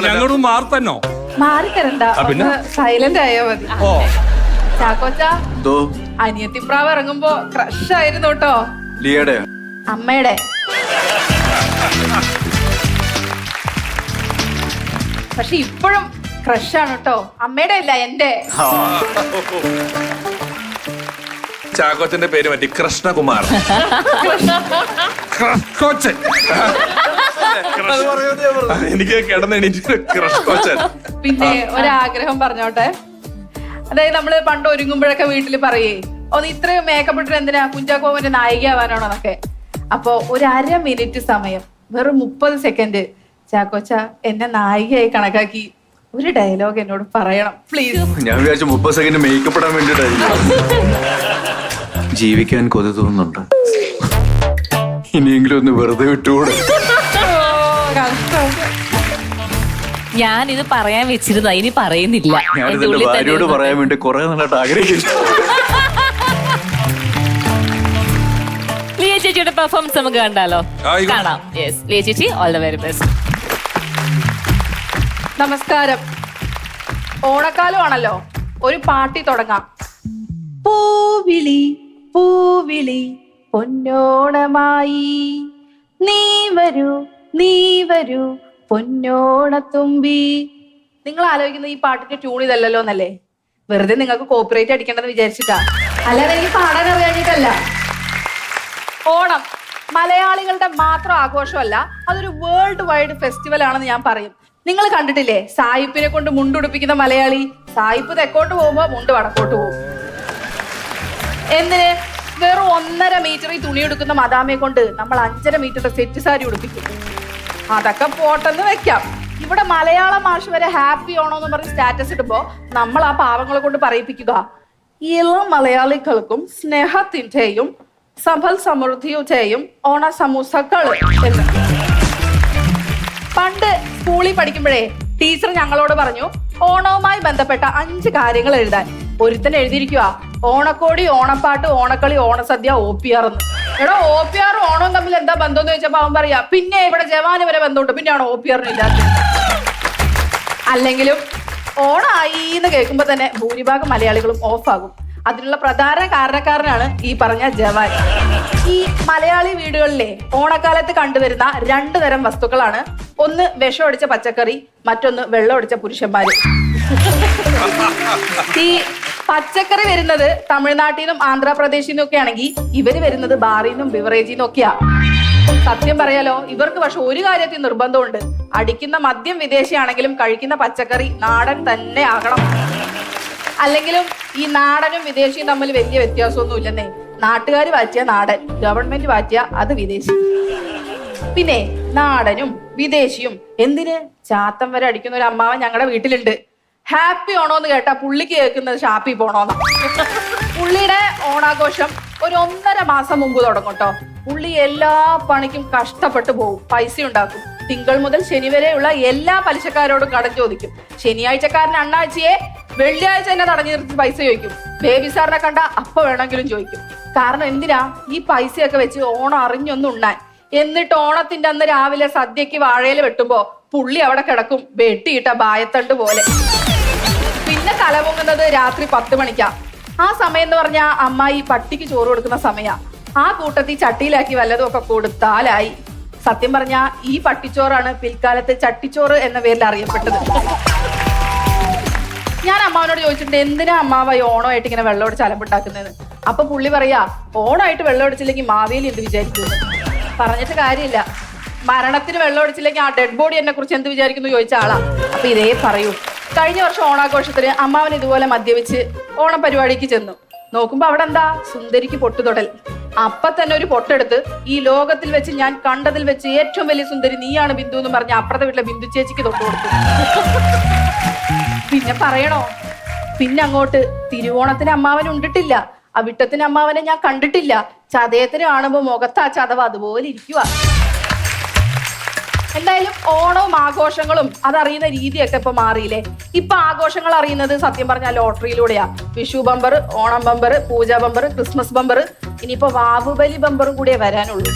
ഞങ്ങളും മാർത്തന്നോ മാറിത്തരണ്ട, സൈലന്റ് ആയാ മതി. ചാക്കോച്ച, അനിയത്തിപ്രാവ് ഇറങ്ങുമ്പോ ക്രഷ് ആയിരുന്നു കേട്ടോ. ലിയയുടെ അമ്മയുടെ. പക്ഷെ ഇപ്പോഴും ക്രഷാണ് കേട്ടോ. അമ്മയുടെ അല്ല, എന്റെ. ചാക്കോച്ചന്റെ പേര് പറ്റി കൃഷ്ണകുമാർ. കോച്ചൻ. എനിക്ക് കിടന്നെണീറ്റ് കൃഷ് കോച്ചൻ. പിന്നെ ഒരാഗ്രഹം പറഞ്ഞോട്ടെ. അതായത് നമ്മള് പണ്ട് ഒരുങ്ങുമ്പോഴൊക്കെ വീട്ടില് പറയേ, ഒന്ന് ഇത്രയും മേക്കപ്പ് ഇട്ടിട്ട് എന്തിനാ കുഞ്ചാക്കോവന്റെ നായികയാവാനാണോ എന്നൊക്കെ. അപ്പൊ ഒരു 1/2 മിനിറ്റ് സമയം, വെറും 30 സെക്കൻഡ് ചാക്കോച്ച എന്നെ നായികയായി കണക്കാക്കി ഒരു ഡയലോഗ് എന്നോട് പറയണം പ്ലീസ്. ഞാൻ വിചാരിച്ചു 30 സെക്കൻഡ് മേക്കപ്പ് ഇടാൻ വേണ്ടിട്ടായിരിക്കും. ജീവിക്കാൻ കൊതി തോന്നുന്നുണ്ട്, ഇനിയെങ്കിലും ഒന്ന് വെറുതെ വിട്ടുകൂടെ. ഞാനിത് പറയാൻ വെച്ചിരുന്ന, ഇനി പറയുന്നില്ല. ഞാനിത് എന്റെ ഭാര്യയോട് പറയാൻ വേണ്ടി കുറെ നാളായിട്ട് ആഗ്രഹിക്കുന്നു. ലിയ ചേച്ചിയുടെ പെർഫോമൻസ് നമുക്ക് കണ്ടാലോ? കാണാം. യെസ്, ലിയ ചേച്ചി, ഓൾ ദ വെരി ബെസ്റ്റ്. നമസ്കാരം. ഓണക്കാലമാണല്ലോ, ഒരു പാർട്ടി തുടങ്ങാം. പൂവിളി പൂവിളി പൊന്നോണമായി, നീ വരൂ നീ വരൂ പൊന്നോണത്തുമ്പി. നിങ്ങൾ ആലോചിക്കുന്ന ഈ പാട്ടിന്റെ ട്യൂൺ ഇതല്ലോ എന്നല്ലേ? വെറുതെ നിങ്ങൾക്ക് കോപ്പിറൈറ്റ് അടിക്കേണ്ടെന്ന് വിചാരിച്ചിട്ടാ, അല്ലാതെ എനിക്ക് പാടാൻ അറിയാഞ്ഞിട്ടല്ല. ഓണം മലയാളികളുടെ മാത്രം ആഘോഷമല്ല, അതൊരു വേൾഡ് വൈഡ് ഫെസ്റ്റിവൽ ആണെന്ന് ഞാൻ പറയും. നിങ്ങൾ കണ്ടിട്ടില്ലേ സായിപ്പിനെ കൊണ്ട് മുണ്ടുടുപ്പിക്കുന്ന മലയാളി? സായിപ്പ് തെക്കോട്ട് പോകുമ്പോ മുണ്ട് വടക്കോട്ട് പോകും. എന്തിന്? വെറും 1.5 മീറ്ററിൽ തുണി എടുക്കുന്ന മദാമയെ കൊണ്ട് നമ്മൾ 5.5 മീറ്ററിന്റെ സെറ്റ് സാരി ഉടുപ്പിക്കും. അതൊക്കെ പോട്ടെന്ന് വെക്കാം. ഇവിടെ മലയാള ഭാഷ വരെ ഹാപ്പി ഓണോന്ന് പറഞ്ഞ് സ്റ്റാറ്റസ് ഇടുമ്പോ നമ്മൾ ആ പാവങ്ങളെ കൊണ്ട് പറയിപ്പിക്കുക, എല്ലാ മലയാളികൾക്കും സ്നേഹത്തിന്റെയും സമ്പൽ സമൃദ്ധിയുടെയും ഓണ സമൂസകൾ എന്ന്. പണ്ട് സ്കൂളിൽ പഠിക്കുമ്പോഴേ ടീച്ചർ ഞങ്ങളോട് പറഞ്ഞു ഓണവുമായി ബന്ധപ്പെട്ട 5 കാര്യങ്ങൾ എഴുതാൻ. ഒരുത്തൻ എഴുതിയിരിക്കുക ഓണക്കോടി, ഓണപ്പാട്ട്, ഓണക്കളി, ഓണസദ്യ, OPR എന്ന്. എടോ, OPR ഓണവും തമ്മിൽ എന്താ ബന്ധം എന്ന് ചോദിച്ചപ്പോ അവൻ പറയാ, പിന്നെ ഇവിടെ ജവാന് വരെ ബന്ധമുണ്ട്, പിന്നെയാണ് OPR ഇല്ലാത്തത്. അല്ലെങ്കിലും ഓണായി എന്ന് കേൾക്കുമ്പോ തന്നെ ഭൂരിഭാഗം മലയാളികളും ഓഫാകും. അതിനുള്ള പ്രധാന കാരണക്കാരനാണ് ഈ പറഞ്ഞ ജവാൻ. ഈ മലയാളി വീടുകളിലെ ഓണക്കാലത്ത് കണ്ടുവരുന്ന 2 തരം വസ്തുക്കളാണ്. ഒന്ന് വിഷമടിച്ച പച്ചക്കറി, മറ്റൊന്ന് വെള്ളമടിച്ച പുരുഷന്മാര്. ഈ പച്ചക്കറി വരുന്നത് തമിഴ്നാട്ടിൽ നിന്നും ആന്ധ്രാപ്രദേശിൽ നിന്നും ഒക്കെ ആണെങ്കിൽ ഇവര് വരുന്നത് ബാറിൽ നിന്നും ബിവറേജിൽ നിന്നും ഒക്കെയാ. സത്യം പറയാലോ, ഇവർക്ക് പക്ഷെ ഒരു കാര്യത്തിൽ നിർബന്ധമുണ്ട്, അടിക്കുന്ന മദ്യം വിദേശിയാണെങ്കിലും കഴിക്കുന്ന പച്ചക്കറി നാടൻ തന്നെ ആകണം. അല്ലെങ്കിലും ഈ നാടനും വിദേശിയും തമ്മിൽ വലിയ വ്യത്യാസമൊന്നും ഇല്ലെന്നേ. നാട്ടുകാർ വാറ്റിയ നാടൻ, ഗവൺമെന്റ് വാറ്റിയ അത് വിദേശി. പിന്നെ നാടനും വിദേശിയും എന്തിന് ചാത്തം വരെ അടിക്കുന്ന ഒരു അമ്മാവൻ ഞങ്ങളുടെ വീട്ടിലുണ്ട്. ഹാപ്പി ഓണോന്ന് കേട്ടാ പുള്ളിക്ക് കേൾക്കുന്നത് ഷാപ്പിൽ പോണോന്ന്. പുള്ളിയുടെ ഓണാഘോഷം ഒരു 1.5 മാസം മുമ്പ് തുടങ്ങും കേട്ടോ. പുള്ളി എല്ലാ പണിക്കും കഷ്ടപ്പെട്ട് പോകും, പൈസ ഉണ്ടാക്കും. തിങ്കൾ മുതൽ ശനി വരെയുള്ള എല്ലാ പലിശക്കാരോടും കടം ചോദിക്കും. ശനിയാഴ്ചക്കാരൻ അണ്ണാഴ്ചയെ, വെള്ളിയാഴ്ച തന്നെ തടഞ്ഞു നിർത്തി പൈസ ചോദിക്കും. ബേബി സാറിനെ കണ്ട അപ്പ വേണമെങ്കിലും ചോദിക്കും. കാരണം എന്തിനാ? ഈ പൈസയൊക്കെ വെച്ച് ഓണം അറിഞ്ഞൊന്നും ഉണ്ണാൻ. എന്നിട്ട് ഓണത്തിന്റെ അന്ന് രാവിലെ സദ്യക്ക് വാഴയില വെട്ടുമ്പോ പുള്ളി അവിടെ കിടക്കും വെട്ടിയിട്ട ബായത്തണ്ട് പോലെ. പിന്നെ തലപൊങ്ങുന്നത് രാത്രി 10 മണിക്കാ. ആ സമയം എന്ന് പറഞ്ഞാൽ അമ്മായി പട്ടിക്ക് ചോറ് കൊടുക്കുന്ന സമയാ. ആ കൂട്ടത്തിൽ ചട്ടിയിലാക്കി വല്ലതും ഒക്കെ കൊടുത്താലായി. സത്യം പറഞ്ഞാ ഈ പട്ടിച്ചോറാണ് പിൽക്കാലത്ത് ചട്ടിച്ചോറ് എന്ന പേരിൽ അറിയപ്പെട്ടത്. ഞാൻ അമ്മാവനോട് ചോദിച്ചിട്ടുണ്ട്, എന്തിനാ അമ്മാവ ഈ ഓണമായിട്ട് ഇങ്ങനെ വെള്ളമടിച്ച് അലമ്പുണ്ടാക്കുന്നതെന്ന്. അപ്പൊ പുള്ളി പറയാ, ഓണമായിട്ട് വെള്ളമടിച്ചില്ലെങ്കിൽ മാവേലി എന്ത് വിചാരിക്കുന്നു. പറഞ്ഞിട്ട് കാര്യമില്ല. മരണത്തിന് വെള്ളമടിച്ചില്ലെങ്കിൽ ആ ഡെഡ് ബോഡി എന്നെ കുറിച്ച് എന്ത് വിചാരിക്കുന്നു ചോദിച്ച ആളാ. അപ്പൊ ഇതേ പറയൂ. കഴിഞ്ഞ വർഷം ഓണാഘോഷത്തിന് അമ്മാവൻ ഇതുപോലെ മദ്യപിച്ച് ഓണ പരിപാടിക്ക് ചെന്നു. നോക്കുമ്പോ അവിടെ എന്താ, സുന്ദരിക്ക് പൊട്ടുതൊടൽ. അപ്പൊ തന്നെ ഒരു പൊട്ടെടുത്ത് ഈ ലോകത്തിൽ വെച്ച് ഞാൻ കണ്ടതിൽ വെച്ച് ഏറ്റവും വലിയ സുന്ദരി നീയാണ് ബിന്ദു എന്ന് പറഞ്ഞ് അപ്പുറത്തെ വീട്ടിലെ ബിന്ദു ചേച്ചിക്ക് തൊട്ട് കൊടുത്തു. പിന്നെ പറയണോ, പിന്നെ അങ്ങോട്ട് തിരുവോണത്തിന് അമ്മാവൻ ഉണ്ടിട്ടില്ല, അവിട്ടത്തിന് അമ്മാവനെ ഞാൻ കണ്ടിട്ടില്ല, ചതയത്തിന് കാണുമ്പോ മുഖത്ത് ആ ചതവ് അതുപോലെ ഇരിക്കുക. എന്തായാലും ഓണവും ആഘോഷങ്ങളും അതറിയുന്ന രീതിയൊക്കെ ഇപ്പൊ മാറിയില്ലേ. ഇപ്പൊ ആഘോഷങ്ങൾ അറിയുന്നത് സത്യം പറഞ്ഞാൽ ലോട്ടറിയിലൂടെയാ. വിഷു ബമ്പർ, ഓണം ബമ്പർ, പൂജ ബമ്പർ, ക്രിസ്മസ് ബമ്പർ, ഇനിയിപ്പോ വാവുബലി ബമ്പറും കൂടിയേ വരാനുള്ളൂ.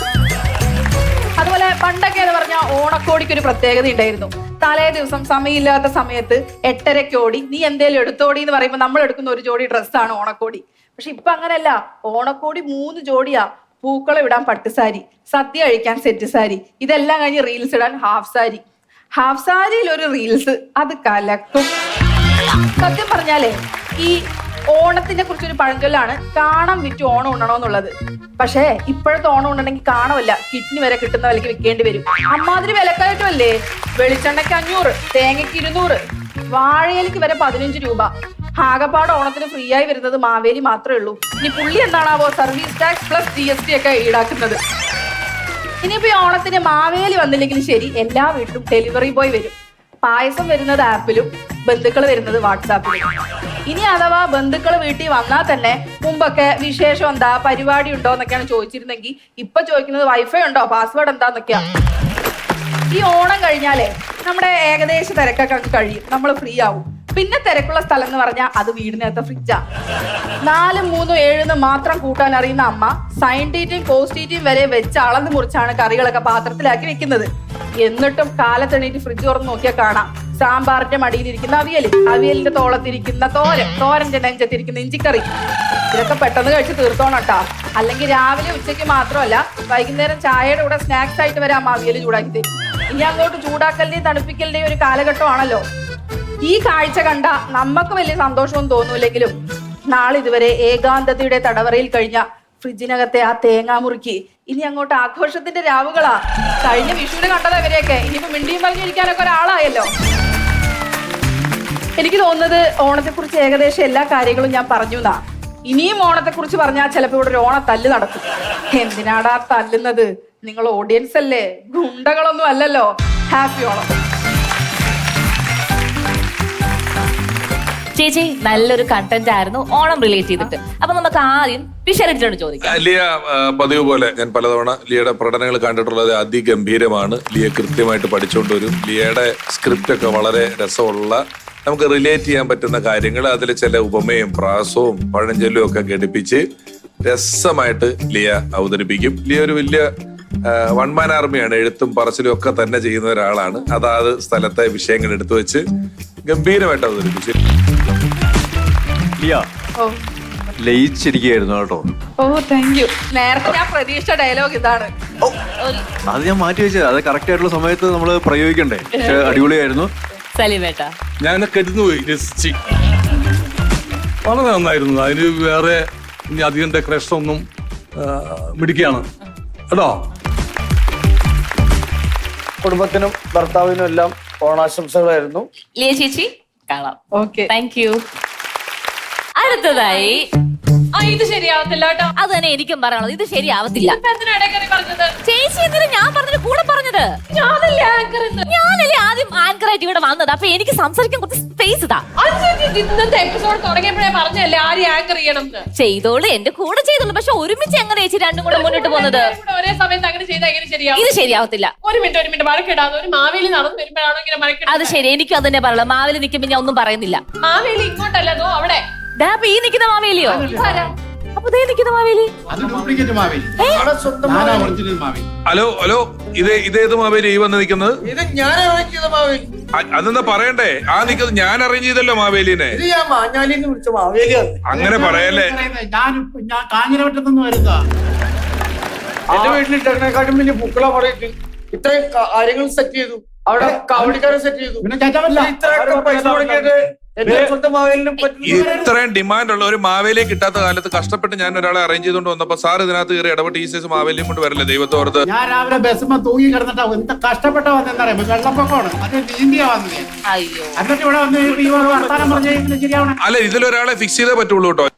അതുപോലെ പണ്ടൊക്കെ എന്ന് പറഞ്ഞാൽ ഓണക്കോടിക്ക് ഒരു പ്രത്യേകത ഉണ്ടായിരുന്നു. തലേ ദിവസം സമയമില്ലാത്ത സമയത്ത് 8:30 ഓടി നീ എന്തേലും എടുത്തോടി എന്ന് പറയുമ്പോൾ നമ്മൾ എടുക്കുന്ന ഒരു ജോഡി ഡ്രസ്സാണ് ഓണക്കോടി. പക്ഷെ ഇപ്പൊ അങ്ങനെയല്ല, ഓണക്കോടി 3 ജോഡിയാ. പൂക്കളം ഇടാൻ പട്ടുസാരി, സദ്യ കഴിക്കാൻ സെറ്റ് സാരി, ഇതെല്ലാം കഴിഞ്ഞ് റീൽസ് ഇടാൻ ഹാഫ് സാരി. ഹാഫ് സാരിയിൽ ഒരു റീൽസ്, അത് കലക്കും. സത്യം പറഞ്ഞാലേ ഈ ഓണത്തിനെ കുറിച്ചൊരു പഴഞ്ചൊല്ലാണ് കാണം വിറ്റ് ഓണം ഉണ്ണണോന്നുള്ളത്. പക്ഷേ ഇപ്പോഴത്തെ ഓണം ഉണ്ടെങ്കിൽ കാണുമല്ല, കിഡ്നി വരെ കിട്ടുന്ന വിലക്ക് വിൽക്കേണ്ടി വരും. അമ്മാതിരി വിലക്കയറ്റമല്ലേ. വെളിച്ചെണ്ണയ്ക്ക് 500, തേങ്ങയ്ക്ക് 200, വാഴയിലേക്ക് വരെ 15 രൂപ. ആകപ്പാട് ഓണത്തിന് ഫ്രീ ആയി വരുന്നത് മാവേലി മാത്രമേ ഉള്ളൂ. ഇനി പുള്ളി എന്താണാവോ സർവീസ് ടാക്സ് പ്ലസ് GST ഒക്കെ ഈടാക്കുന്നത്. ഇനിയിപ്പോ ഈ ഓണത്തിന് മാവേലി വന്നില്ലെങ്കിലും ശരി, എല്ലാ വീട്ടിലും ഡെലിവറി ബോയ് വരും. പായസം വരുന്നത് ആപ്പിലും, ബന്ധുക്കൾ വരുന്നത് വാട്സാപ്പിലും. ഇനി അഥവാ ബന്ധുക്കൾ വീട്ടിൽ വന്നാൽ തന്നെ മുമ്പൊക്കെ വിശേഷം എന്താ, പരിപാടി ഉണ്ടോ എന്നൊക്കെയാണ് ചോദിച്ചിരുന്നെങ്കിൽ ഇപ്പൊ ചോദിക്കുന്നത് വൈഫൈ ഉണ്ടോ, പാസ്വേഡ് എന്താന്നൊക്കെയാ. ഈ ഓണം കഴിഞ്ഞാലേ നമ്മുടെ ഏകദേശ തിരക്കൊക്കെ കഴിയും, നമ്മൾ ഫ്രീ ആവും. പിന്നെ തിരക്കുള്ള സ്ഥലം എന്ന് പറഞ്ഞാൽ അത് വീടിനകത്ത് ഫ്രിഡ്ജാ. 4, 3, 7 മാത്രം കൂട്ടാൻ അറിയുന്ന അമ്മ സൈൻറ്റീറ്റും കോസ്റ്റീറ്റും വരെ വെച്ച് അളന്ന് മുറിച്ചാണ് കറികളൊക്കെ പാത്രത്തിലാക്കി വെക്കുന്നത്. എന്നിട്ടും കാലത്തെണീറ്റ് ഫ്രിഡ്ജ് തുറന്ന് നോക്കിയാൽ കാണാം സാമ്പാറിന്റെ മടിയിലിരിക്കുന്ന അവിയൽ, അവിയലിന്റെ തോളത്തിരിക്കുന്ന തോരൻ, തോരന്റെ നെഞ്ചത്തിരിക്കുന്ന ഇഞ്ചിക്കറി. ഇതൊക്കെ പെട്ടെന്ന് കഴിച്ച് തീർത്തോണട്ടാ. അല്ലെങ്കിൽ രാവിലെ ഉച്ചയ്ക്ക് മാത്രമല്ല, വൈകുന്നേരം ചായയുടെ കൂടെ സ്നാക്സ് ആയിട്ട് വരെ അമ്മ അവിയൽ ചൂടാക്കി തരും. ഇനി അങ്ങോട്ട് ചൂടാക്കലിന്റെയും തണുപ്പിക്കലിന്റെയും ഒരു കാലഘട്ടമാണല്ലോ. ഈ കാഴ്ച കണ്ട നമുക്ക് വലിയ സന്തോഷമൊന്നും തോന്നൂല്ലെങ്കിലും നാളെ ഇതുവരെ ഏകാന്തതയുടെ തടവറയിൽ കഴിഞ്ഞ ഫ്രിഡ്ജിനകത്തെ ആ തേങ്ങാമുറുക്കി ഇനി അങ്ങോട്ട് ആഘോഷത്തിന്റെ രാവുകളാ. കഴിഞ്ഞ വിഷുവിന് കണ്ടതാ ഇവരെയൊക്കെ, ഇനിയിപ്പോ മിണ്ടിയും പറഞ്ഞിരിക്കാനൊക്കെ ഒരാളായല്ലോ. എനിക്ക് തോന്നുന്നത് ഓണത്തെക്കുറിച്ച് ഏകദേശം എല്ലാ കാര്യങ്ങളും ഞാൻ പറഞ്ഞു എന്നാ. ഇനിയും ഓണത്തെക്കുറിച്ച് പറഞ്ഞാൽ ചിലപ്പോൾ ഇവിടെ ഒരു ഓണത്തല്ല് നടക്കും. എന്തിനാടാ തല്ലുന്നത്? നിങ്ങൾ ഓഡിയൻസ് അല്ലേ, ഗുണ്ടകളൊന്നും അല്ലല്ലോ. ഹാപ്പി ഓണം. ചേച്ചി നല്ലൊരു കണ്ടന്റ് ആയിരുന്നു ഓണം റിലേറ്റ് ചെയ്തിട്ട്. അപ്പൊ നമുക്ക് ആദ്യം വിഷയത്തിലോട് ചോദിക്കാം. ലിയ പതിവ് പോലെ ഞാൻ പലതവണ ലിയയുടെ പ്രകടനങ്ങൾ കണ്ടിട്ടുള്ളത് അതിഗംഭീരമാണ്. ലിയ കൃത്യമായിട്ട് പഠിച്ചുകൊണ്ട് വരും. ലിയയുടെ സ്ക്രിപ്റ്റ് ഒക്കെ വളരെ രസമുള്ള, നമുക്ക് റിലേറ്റ് ചെയ്യാൻ പറ്റുന്ന കാര്യങ്ങൾ, അതിൽ ചില ഉപമയും പ്രാസവും പഴഞ്ചൊല്ലും ഒക്കെ ഘടിപ്പിച്ച് രസമായിട്ട് ലിയ അവതരിപ്പിക്കും. ലിയ ഒരു വലിയ വൺമാൻ ആർമിയാണ്. എഴുത്തും പറച്ചിലും ഒക്കെ തന്നെ ചെയ്യുന്ന ഒരാളാണ്. അതാത് സ്ഥലത്തെ വിഷയങ്ങൾ എടുത്തു വെച്ച് ഗംഭീരമായിട്ട് അവതരിപ്പിച്ചു. ലിയ ലയിച്ചിരിക്കുകയായിരുന്നു കേട്ടോ. ഓ താങ്ക് യു. നേരത്തെ ഞാൻ പ്രതീക്ഷിച്ച ഡയലോഗ് ഇതാണ്. അത് ഞാൻ മാറ്റി വെച്ചത്, അത് കറക്റ്റ് ആയിട്ടുള്ള സമയത്ത് നമ്മൾ പ്രയോഗിക്കണ്ടേ. പക്ഷെ അടിപൊളിയായിരുന്നു. സലീമേട്ടാ ഞാൻ കരുതുപോയി, രസിച്ച് വളരെ നന്നായിരുന്നു. അതിന് വേറെ ഇനി അധികം ഡെക്കറേഷൻ ഒന്നും മിടിക്കുകയാണ് കേട്ടോ. കുടുംബത്തിനും ഭർത്താവിനും എല്ലാം ഓണാശംസകളായിരുന്നു. ലിയ ചേച്ചി കാണാം. Okay thank you. അടുത്തതായി ഇത് ശരിയാവത്തില്ല കേട്ടോ. അത് തന്നെ എനിക്കും പറയാനുള്ളത്, ഇത് ശരിയാവത്തില്ല. പറഞ്ഞത് ചേച്ചി എന്തിനാ ഞാൻ പറഞ്ഞത് കൂടെ പറഞ്ഞത്? ഞാനല്ലേ ആങ്കർ. ഞാനല്ലേ ആദ്യം ആങ്കറായിട്ട് ഇവിടെ വന്നത്. അപ്പൊ എനിക്ക് സംസാരിക്കാൻ കുറച്ച് സ്പേസ് ഇതാ. ഇന്നത്തെ എപ്പിസോഡ് തുടങ്ങിയപ്പോഴേ പറഞ്ഞല്ലേ ആരും ആങ്കർ ചെയ്യണം. ചെയ്തോളൂ, എന്റെ കൂടെ ചെയ്തോളൂ. പക്ഷെ ഒരുമിച്ച് എങ്ങനെ ചേച്ചി രണ്ടും കൂടെ മുന്നോട്ട് പോകുന്നത്? ഒരേ സമയത്ത് അങ്ങനെ ചെയ്താൽ എങ്ങനെ ശരിയാവും? ഇത് ശരിയാവത്തില്ല. ഒരു മിനിറ്റ് മറക്കിടാതെ ഒരു മാവേലി നടന്നു വരുമ്പോഴാണോ ഇങ്ങനെ മറക്കിടാതെ? അത് ശരി, എനിക്കും അത് തന്നെ പറയുള്ളൂ. മാവേലി നിൽക്കുമ്പോ ഞാൻ ഒന്നും പറയുന്നില്ല. മാവേലി ഇങ്ങോട്ടല്ലോ അവിടെ. അപ്പൊ ഈ നിൽക്കുന്ന മാവേലിയോ? അപ്പൊ ദേ നിൽക്കുന്ന മാവേലി. ഹലോ ഹലോ, ഇതേത് മാവേലി ഈ വന്ന് നിൽക്കുന്നത്? ഇത് ഞാൻ അറേഞ്ച് ചെയ്ത മാവേലി. അതെന്താ പറയണ്ടേ? ആ നിൽക്കുന്നത് ഞാൻ അറേഞ്ച് ചെയ്തല്ലോ മാവേലിനെ. ഇത് ഞാൻ മാഞ്ഞാലിന്ന് വിളിച്ച മാവേലിയാണ്. അങ്ങനെ പറയല്ലേ. ഞാൻ കാഞ്ഞിരവട്ടത്തു നിന്ന് വരുന്നതാ. എന്റെ വീട്ടിലിട്ടതിനെക്കാട്ടും വലിയ പൂക്കള പറയിട്ട് ഇത്രയും കാര്യങ്ങൾ സെറ്റ് ചെയ്തു. അവിടെ കാവടിക്കാരെ സെറ്റ് ചെയ്തു. പിന്നെ ചേച്ചാ ഇത്രയൊക്കെ പൈസ മുടക്കിയിട്ട് എന്റെ സ്വന്തം മാവേലിനും ഇത്രയും ഡിമാൻഡ് ഉള്ള ഒരു മാവേലിയെ കിട്ടാത്ത കാലത്ത് കഷ്ടപ്പെട്ട് ഞാൻ ഒരാളെ അറേഞ്ച് ചെയ്തുകൊണ്ട് വന്നപ്പോ സാർ ഇതിനകത്ത് കയറി ഇടപെട്ട് ഈ സൈസ് മാവേലിയും കൊണ്ട് വരല്ലേ ദൈവത്തോർത്ത്. ഞാൻ രാവിലെ ബസ്സുമ്പോ തൂങ്ങി കിടന്നിട്ടാ എന്ത് കഷ്ടപ്പെട്ട വന്നെന്നറിയാം. വെള്ളപ്പൊക്കമാണ്, അത് നീന്തിയാ വന്നത്. അയ്യോ, എന്നിട്ട് ഇവിടെ വന്ന് ഈ വർത്താനം പറഞ്ഞ ശരിയാവണം. അല്ല, ഇതിലൊരാളെ ഫിക്സ് ചെയ്തേ പറ്റുള്ളൂ കേട്ടോ.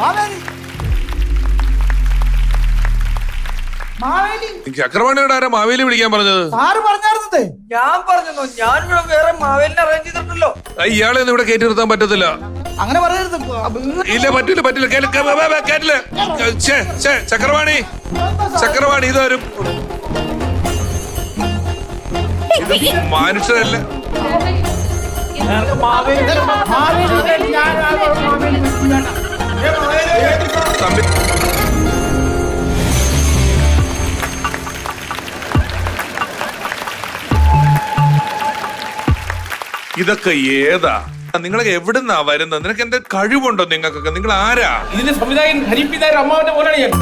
മാവേലി മാവേലി ചക്രവാണിയോട് ആരാ മാവേലി വിളിക്കാൻ പറഞ്ഞത്? സാറ് പറഞ്ഞായിരുന്നതേ. ഞാൻ പറഞ്ഞോ, ഞാൻ ഇവിടെ വേറെ മാവേലിനെ അറേഞ്ച് ചെയ്തിട്ടുണ്ടല്ലോ. ഇയാളെ ഒന്നും ഇവിടെ കയറ്റി നിർത്താൻ പറ്റത്തില്ല. അങ്ങനെ പറയരുത്. ഇല്ല, പറ്റില്ല. കേട്ടില്ല. ചക്രവാണി ഇതാരും മനുഷ്യരല്ല. തമ്പി, ഇതൊക്കെ ഏതാ? നിങ്ങളൊക്കെ എവിടുന്നാ വരുന്നത്? നിനക്ക് എന്താ കഴിവുണ്ടോ? നിങ്ങൾക്കൊക്കെ നിങ്ങൾ ആരാ? ഇതിന്റെ സംവിധായകൻ ഹരിപ്പിതായ അമ്മാവന്റെ പോലെയാണ് ഞാൻ.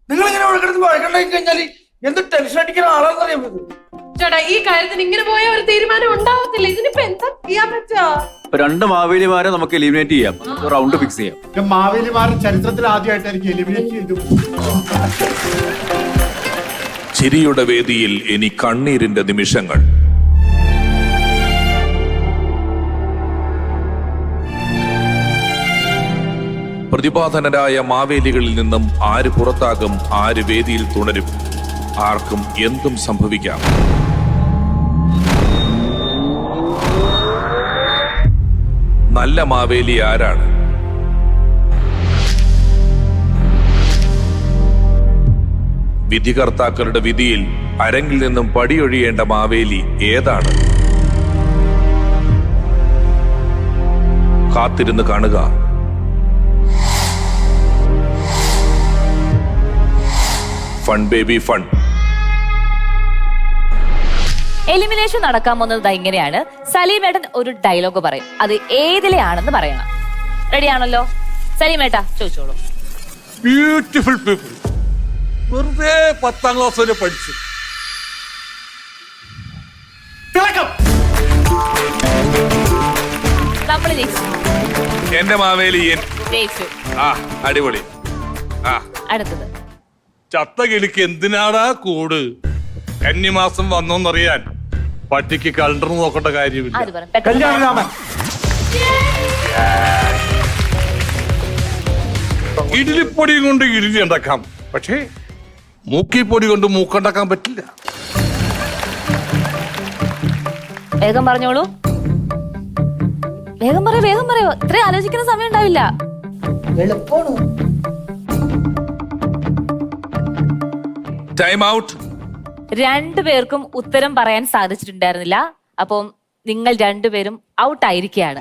നിങ്ങൾ ഇങ്ങനെ കിടന്ന് വഴക്കണ്ടായി കഴിഞ്ഞാല് എന്ത് ടെൻഷൻ അടിക്കുന്ന ആളാണെന്ന് അറിയാൻ പറ്റും. ചേട്ടാ ഈ കാര്യത്തിന് ഇങ്ങനെ പോയ ഒരു തീരുമാനം ഉണ്ടാവത്തില്ല. ഇതിനിപ്പോ എന്താ ചെയ്യാൻ പറ്റുക? 2 മാവേലിമാരെ നമുക്ക് എലിമിനേറ്റ് ചെയ്യാം, റൗണ്ട് ഫിക്സ് ചെയ്യാം. മാവേലിമാരുടെ ചരിത്രത്തിൽ ആദ്യമായിട്ടായിരിക്കും എലിമിനേറ്റ് ചെയ്തു. ചിരിയുടെ വേദിയിൽ ഇനി കണ്ണീരിന്റെ നിമിഷങ്ങൾ. പ്രതിഭാധനരായ മാവേലികളിൽ നിന്നും ആര് പുറത്താകും, ആര് വേദിയിൽ തുടരും? ആർക്കും എന്തും സംഭവിക്കാം. നല്ല മാവേലി ആരാണ്? വിധികർത്താക്കളുടെ വിധിയിൽ അരങ്ങിൽ നിന്നും പടിയൊഴിയേണ്ട മാവേലി ഏതാണ്? കാത്തിരുന്ന് കാണുക. Fun baby fun. എലിമിനേഷൻ നടക്കാൻ പോകുന്നത് ഇങ്ങനെയാണ്. സലീമേട്ടൻ ഒരു ഡയലോഗ് പറയും, അത് ഏതിലെയാണെന്ന് പറയണം. റെഡിയാണല്ലോ? സലീമേട്ടാ ചോദിച്ചോളൂ. Beautiful people. വെറുതെ 10ാം ക്ലാസ് വരെ പഠിച്ചു. നമ്മൾ ജയിച്ചു. എന്റെ മാവേലി ജയിച്ചു. അടിപൊളി. അടുത്തത്. ചത്ത കിളിക്ക് എന്തിനാടാ കൂട്? കന്നിമാസം വന്നോന്നറിയാൻ പട്ടിക്ക് കലണ്ടർ നോക്കേണ്ട കാര്യമില്ല. ആര് പറയും? പെട്ടെന്ന് കല്യാണരാമൻ. ഇഡ്ലിപ്പൊടി കൊണ്ട് ഇഡ്ലി ഉണ്ടാക്കാം, പക്ഷേ മൂക്കിപ്പൊടി കൊണ്ട് മൂക്കുണ്ടാക്കാൻ പറ്റില്ല. വേഗം പറഞ്ഞോളൂ. വേഗം പറയോ. ഇത്രയും ആലോചിക്കുന്ന സമയം ഉണ്ടാവില്ല. Time out. 2 പേർക്കും ഉത്തരം പറയാൻ സാധിച്ചിട്ടുണ്ടായിരുന്നില്ല. അപ്പം നിങ്ങൾ 2 പേരും ഔട്ട് ആയിരിക്കുകയാണ്.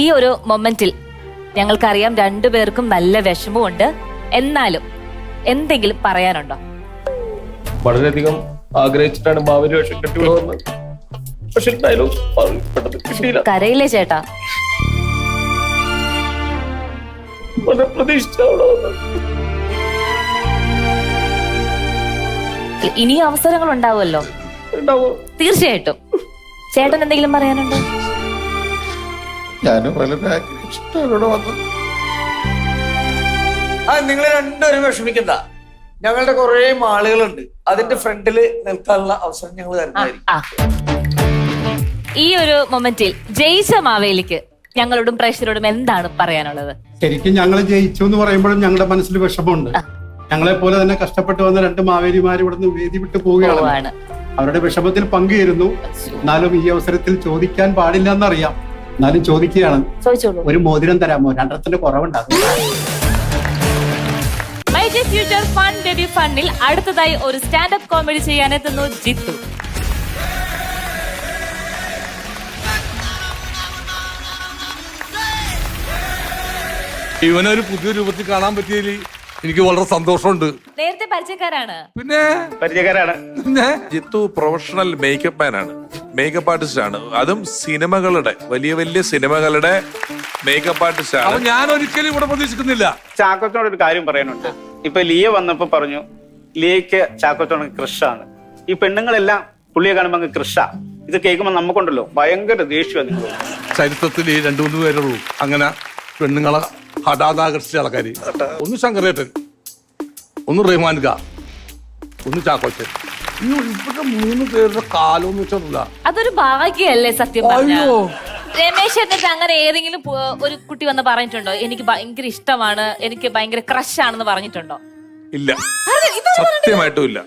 ഈ ഒരു മൊമെന്റിൽ ഞങ്ങൾക്കറിയാം 2 പേർക്കും നല്ല വിഷമമുണ്ട്. എന്നാലും എന്തെങ്കിലും പറയാനുണ്ടോ? വളരെയധികം ആഗ്രഹിച്ചിട്ടാണ് മാവേലി വേഷം കെട്ടിവിടെ വന്നത്. പക്ഷെ ഡയലോഗ് പെട്ടെന്ന് കിട്ടിയില്ല. കരയില്ലേ ചേട്ടാ? വളരെ പ്രതീക്ഷിച്ചാ അവിടെ വന്നത്. ഇനിയും അവസരങ്ങൾ ഉണ്ടാവുമല്ലോ. തീർച്ചയായിട്ടും. ചേട്ടൻ എന്തെങ്കിലും പറയാനുണ്ടോ? ഞാനും വളരെ ആഗ്രഹിച്ചിട്ടാണ് ഇവിടെ വന്നത്. നിങ്ങൾ രണ്ടുപേരും വിഷമിക്കണ്ട. ഞങ്ങളുടെ കുറെ ആളുകളുണ്ട്, അതിന്റെ ഫ്രണ്ടില് നിൽക്കാനുള്ള അവസരം ഞങ്ങൾ തരുന്നതായിരിക്കും. ഈ ഒരു മൊമെന്റിൽ ജയിച്ച മാവേലിക്ക് ഞങ്ങളോടും പ്രേക്ഷകരോടും എന്താണ് പറയാനുള്ളത്? ശരിക്കും ഞങ്ങൾ ജയിച്ചു എന്ന് പറയുമ്പോഴും ഞങ്ങളുടെ മനസ്സിൽ വിഷമമുണ്ട്. ഞങ്ങളെ പോലെ തന്നെ കഷ്ടപ്പെട്ട് വന്ന 2 മാവേലിമാർ ഇവിടുന്ന് വേദി വിട്ടു പോവുകയാണ്. അവരുടെ വിഷമത്തിൽ പങ്കുചേരുന്നു. എന്നാലും ഈ അവസരത്തിൽ ചോദിക്കാൻ പാടില്ല എന്നറിയാം, എന്നാലും ചോദിക്കുകയാണ്. ഒരു മോതിരം തരാമോ? 2 കുറവുണ്ടാകും. ഫ്യൂച്ചർ ഫൺ ബേബി ഫണ്ണിൽ അടുത്തതായി ഒരു സ്റ്റാൻഡപ്പ് കോമഡി ചെയ്യാനെത്തുന്നു ജിത്തു. ഇവനൊരു പുതിയ രൂപത്തിൽ കാണാൻ പറ്റിയതിൽ എനിക്ക് വളരെ സന്തോഷമുണ്ട്. നേരത്തെ പരിചയക്കാരാണ്. പിന്നെ പരിചയക്കാരാണ്. ജിത്തു പ്രൊഫഷണൽ മേക്കപ്പ് മാൻ ആണ്, മേക്കപ്പ് ആർട്ടിസ്റ്റ് ആണ്. അതും സിനിമകളുടെ വലിയ സിനിമകളുടെ മേക്കപ്പ് ആർട്ടിസ്റ്റ് ആണ്. ഞാൻ ഒരിക്കലും ഇവിടെ പ്രതീക്ഷിക്കുന്നില്ല. ചാക്കോച്ചനോട് ഒരു കാര്യം പറയാനുണ്ട്. ഇപ്പൊ ലിയ വന്നപ്പോ പറഞ്ഞു ലിയക്ക് ചാക്കോച്ചനോട് ക്രഷാണ്. ഈ പെണ്ണുങ്ങളെല്ലാം പുള്ളിയെ കാണുമ്പോ അങ്ങ് ക്രഷാ. ഇത് കേൾക്കുമ്പോൾ നമുക്കുണ്ടല്ലോ ഭയങ്കര ദേഷ്യമാണ് നിങ്ങൾ. ചരിത്രത്തിൽ ഈ 2-3 പേരുള്ളൂ അങ്ങനെ പെണ്ണുങ്ങളെ ഹഠാതാകർഷിച്ച ആൾക്കാര്. ഒന്ന് ശങ്കരേട്ടൻ, ഒന്ന് റഹ്മാൻ ഖാൻ, ഒന്ന് ചാക്കോച്ചൻ. ഇവിടെ 3 പേരുടെ കാലം വെച്ചിട്ടില്ല. അതൊരു ഭാഗ്യല്ലേ സത്യം പറഞ്ഞാ? രമേശ് ചേട്ടൻ അങ്ങനെ ഏതെങ്കിലും ഒരു കുട്ടി വന്ന് പറഞ്ഞിട്ടുണ്ടോ എനിക്ക് ഭയങ്കര ഇഷ്ടമാണ്, എനിക്ക് ഭയങ്കര ക്രഷ് ആണെന്ന് പറഞ്ഞിട്ടുണ്ടോ? ഇല്ല, സത്യമായിട്ടും ഇല്ല.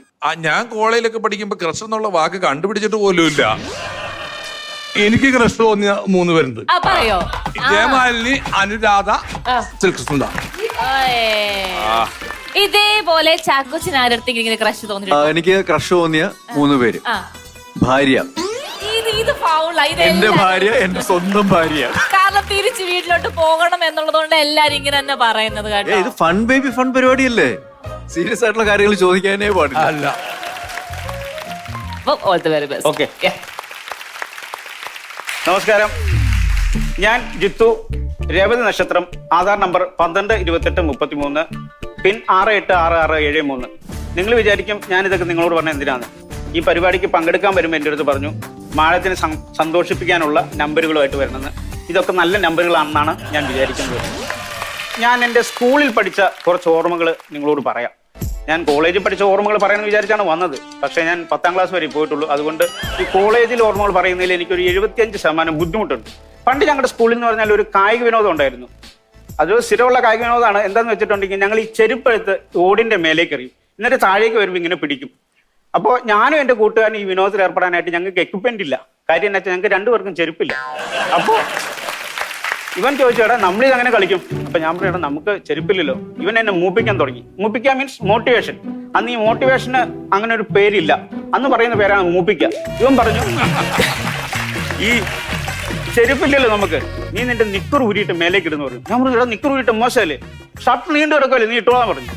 ഞാൻ കോളേജിലൊക്കെ പഠിക്കുമ്പോ ക്രഷ് എന്നുള്ള വാക്ക് കണ്ടുപിടിച്ചിട്ട് പോലും ഇല്ല. എനിക്ക് ക്രഷ് തോന്നിയ 3 പേരുണ്ട്. പറയോ? ജയമാലിനി, അനുരാധ, ശ്രീകൃഷ്ണ. ഇതേപോലെ ചാക്കോച്ചൻ ആരടുത്തേക്ക് ഇങ്ങനെ ക്രഷ് തോന്നിയിട്ടുണ്ടോ? എനിക്ക് ക്രഷ് തോന്നിയ 3 പേര്. ഭാര്യ, ഇത് ഫൗളാ. എന്റെ ഭാര്യ, എന്റെ സ്വന്തം ഭാര്യ. കാരണം തിരിച്ച് വീട്ടിലോട്ട് പോകണം എന്നുള്ളതുകൊണ്ട് എല്ലാരും ഇങ്ങനെ തന്നെ പറയുന്നത് കേട്ടോ. ഇത് ഫൺ ബേബി ഫൺ പരിപാടിയല്ലേ, സീരിയസ് ആയിട്ടുള്ള കാര്യങ്ങൾ ചോദിക്കാനേ പാടില്ല. അല്ല, all the very best. Okay, നമസ്കാരം. ഞാൻ ജിത്തു, രേവതി നക്ഷത്രം, ആധാർ നമ്പർ 122833, പിൻ 686673. നിങ്ങൾ വിചാരിക്കും ഞാൻ ഇതൊക്കെ നിങ്ങളോട് പറഞ്ഞ എന്തിനാണ്? ഈ പരിപാടിക്ക് പങ്കെടുക്കാൻ വരുമ്പോൾ എൻ്റെ അടുത്ത് പറഞ്ഞു മാളത്തിനെ സന്തോഷിപ്പിക്കാനുള്ള നമ്പറുകളുമായിട്ട് വരണമെന്ന്. ഇതൊക്കെ നല്ല നമ്പറുകളാണെന്നാണ് ഞാൻ വിചാരിക്കുന്നത്. ഞാൻ എൻ്റെ സ്കൂളിൽ പഠിച്ച കുറച്ച് ഓർമ്മകൾ നിങ്ങളോട് പറയാം. ഞാൻ കോളേജിൽ പഠിച്ച ഓർമ്മകൾ പറയാമെന്ന് വിചാരിച്ചാണ് വന്നത്. പക്ഷേ ഞാൻ 10ാം ക്ലാസ് വരെ പോയിട്ടുള്ളൂ. അതുകൊണ്ട് ഈ കോളേജിൽ ഓർമ്മകൾ പറയുന്നതിൽ എനിക്കൊരു 75% ബുദ്ധിമുട്ടുണ്ട്. പണ്ട് ഞങ്ങളുടെ സ്കൂളിൽ എന്ന് പറഞ്ഞാൽ ഒരു കായിക വിനോദം ഉണ്ടായിരുന്നു. അത് സ്ഥിരമുള്ള കായിക വിനോദമാണ്. എന്താണെന്ന് വെച്ചിട്ടുണ്ടെങ്കിൽ ഞങ്ങൾ ഈ ചെരുപ്പെടുത്ത് ഓടിൻ്റെ മേലേക്ക് എറിയും, എന്നിട്ട് താഴേക്ക് വരുമ്പോൾ ഇങ്ങനെ പിടിക്കും. അപ്പോൾ ഞാനും എൻ്റെ കൂട്ടുകാരനും ഈ വിനോദത്തിൽ ഏർപ്പെടാനായിട്ട് ഞങ്ങൾക്ക് എക്യുപ്മെന്റ് ഇല്ല. കാര്യം എന്താ വെച്ചാൽ ഞങ്ങൾക്ക് 2 പേർക്കും ചെരുപ്പില്ല. അപ്പോൾ ഇവൻ ചോദിച്ചേടാ നമ്മളിത് അങ്ങനെ കളിക്കും. അപ്പൊ ഞാൻ പറയടാ നമുക്ക് ചെരുപ്പില്ലല്ലോ. ഇവൻ എന്നെ മൂപ്പിക്കാൻ തുടങ്ങി. മൂപ്പിക്കാൻ മീൻസ് മോട്ടിവേഷൻ. അന്ന് ഈ മോട്ടിവേഷന് അങ്ങനെ ഒരു പേരില്ല, അന്ന് പറയുന്ന പേരാണ് മൂപ്പിക്കുക. ഇവൻ പറഞ്ഞു ഈ ചെരുപ്പില്ലല്ലോ നമുക്ക്, നീ നിന്റെ നിക്കർ ഊരിയിട്ട് മേലേക്ക് ഇടുന്നു പറഞ്ഞു. ഞാൻ പറഞ്ഞു എടാ നിക്കർ ഊരിയിട്ട് മോശമല്ലേ, ഷർട്ട് നീണ്ടു കിടക്കുമല്ലേ, നീ ഇട്ടോളാൻ പറഞ്ഞു.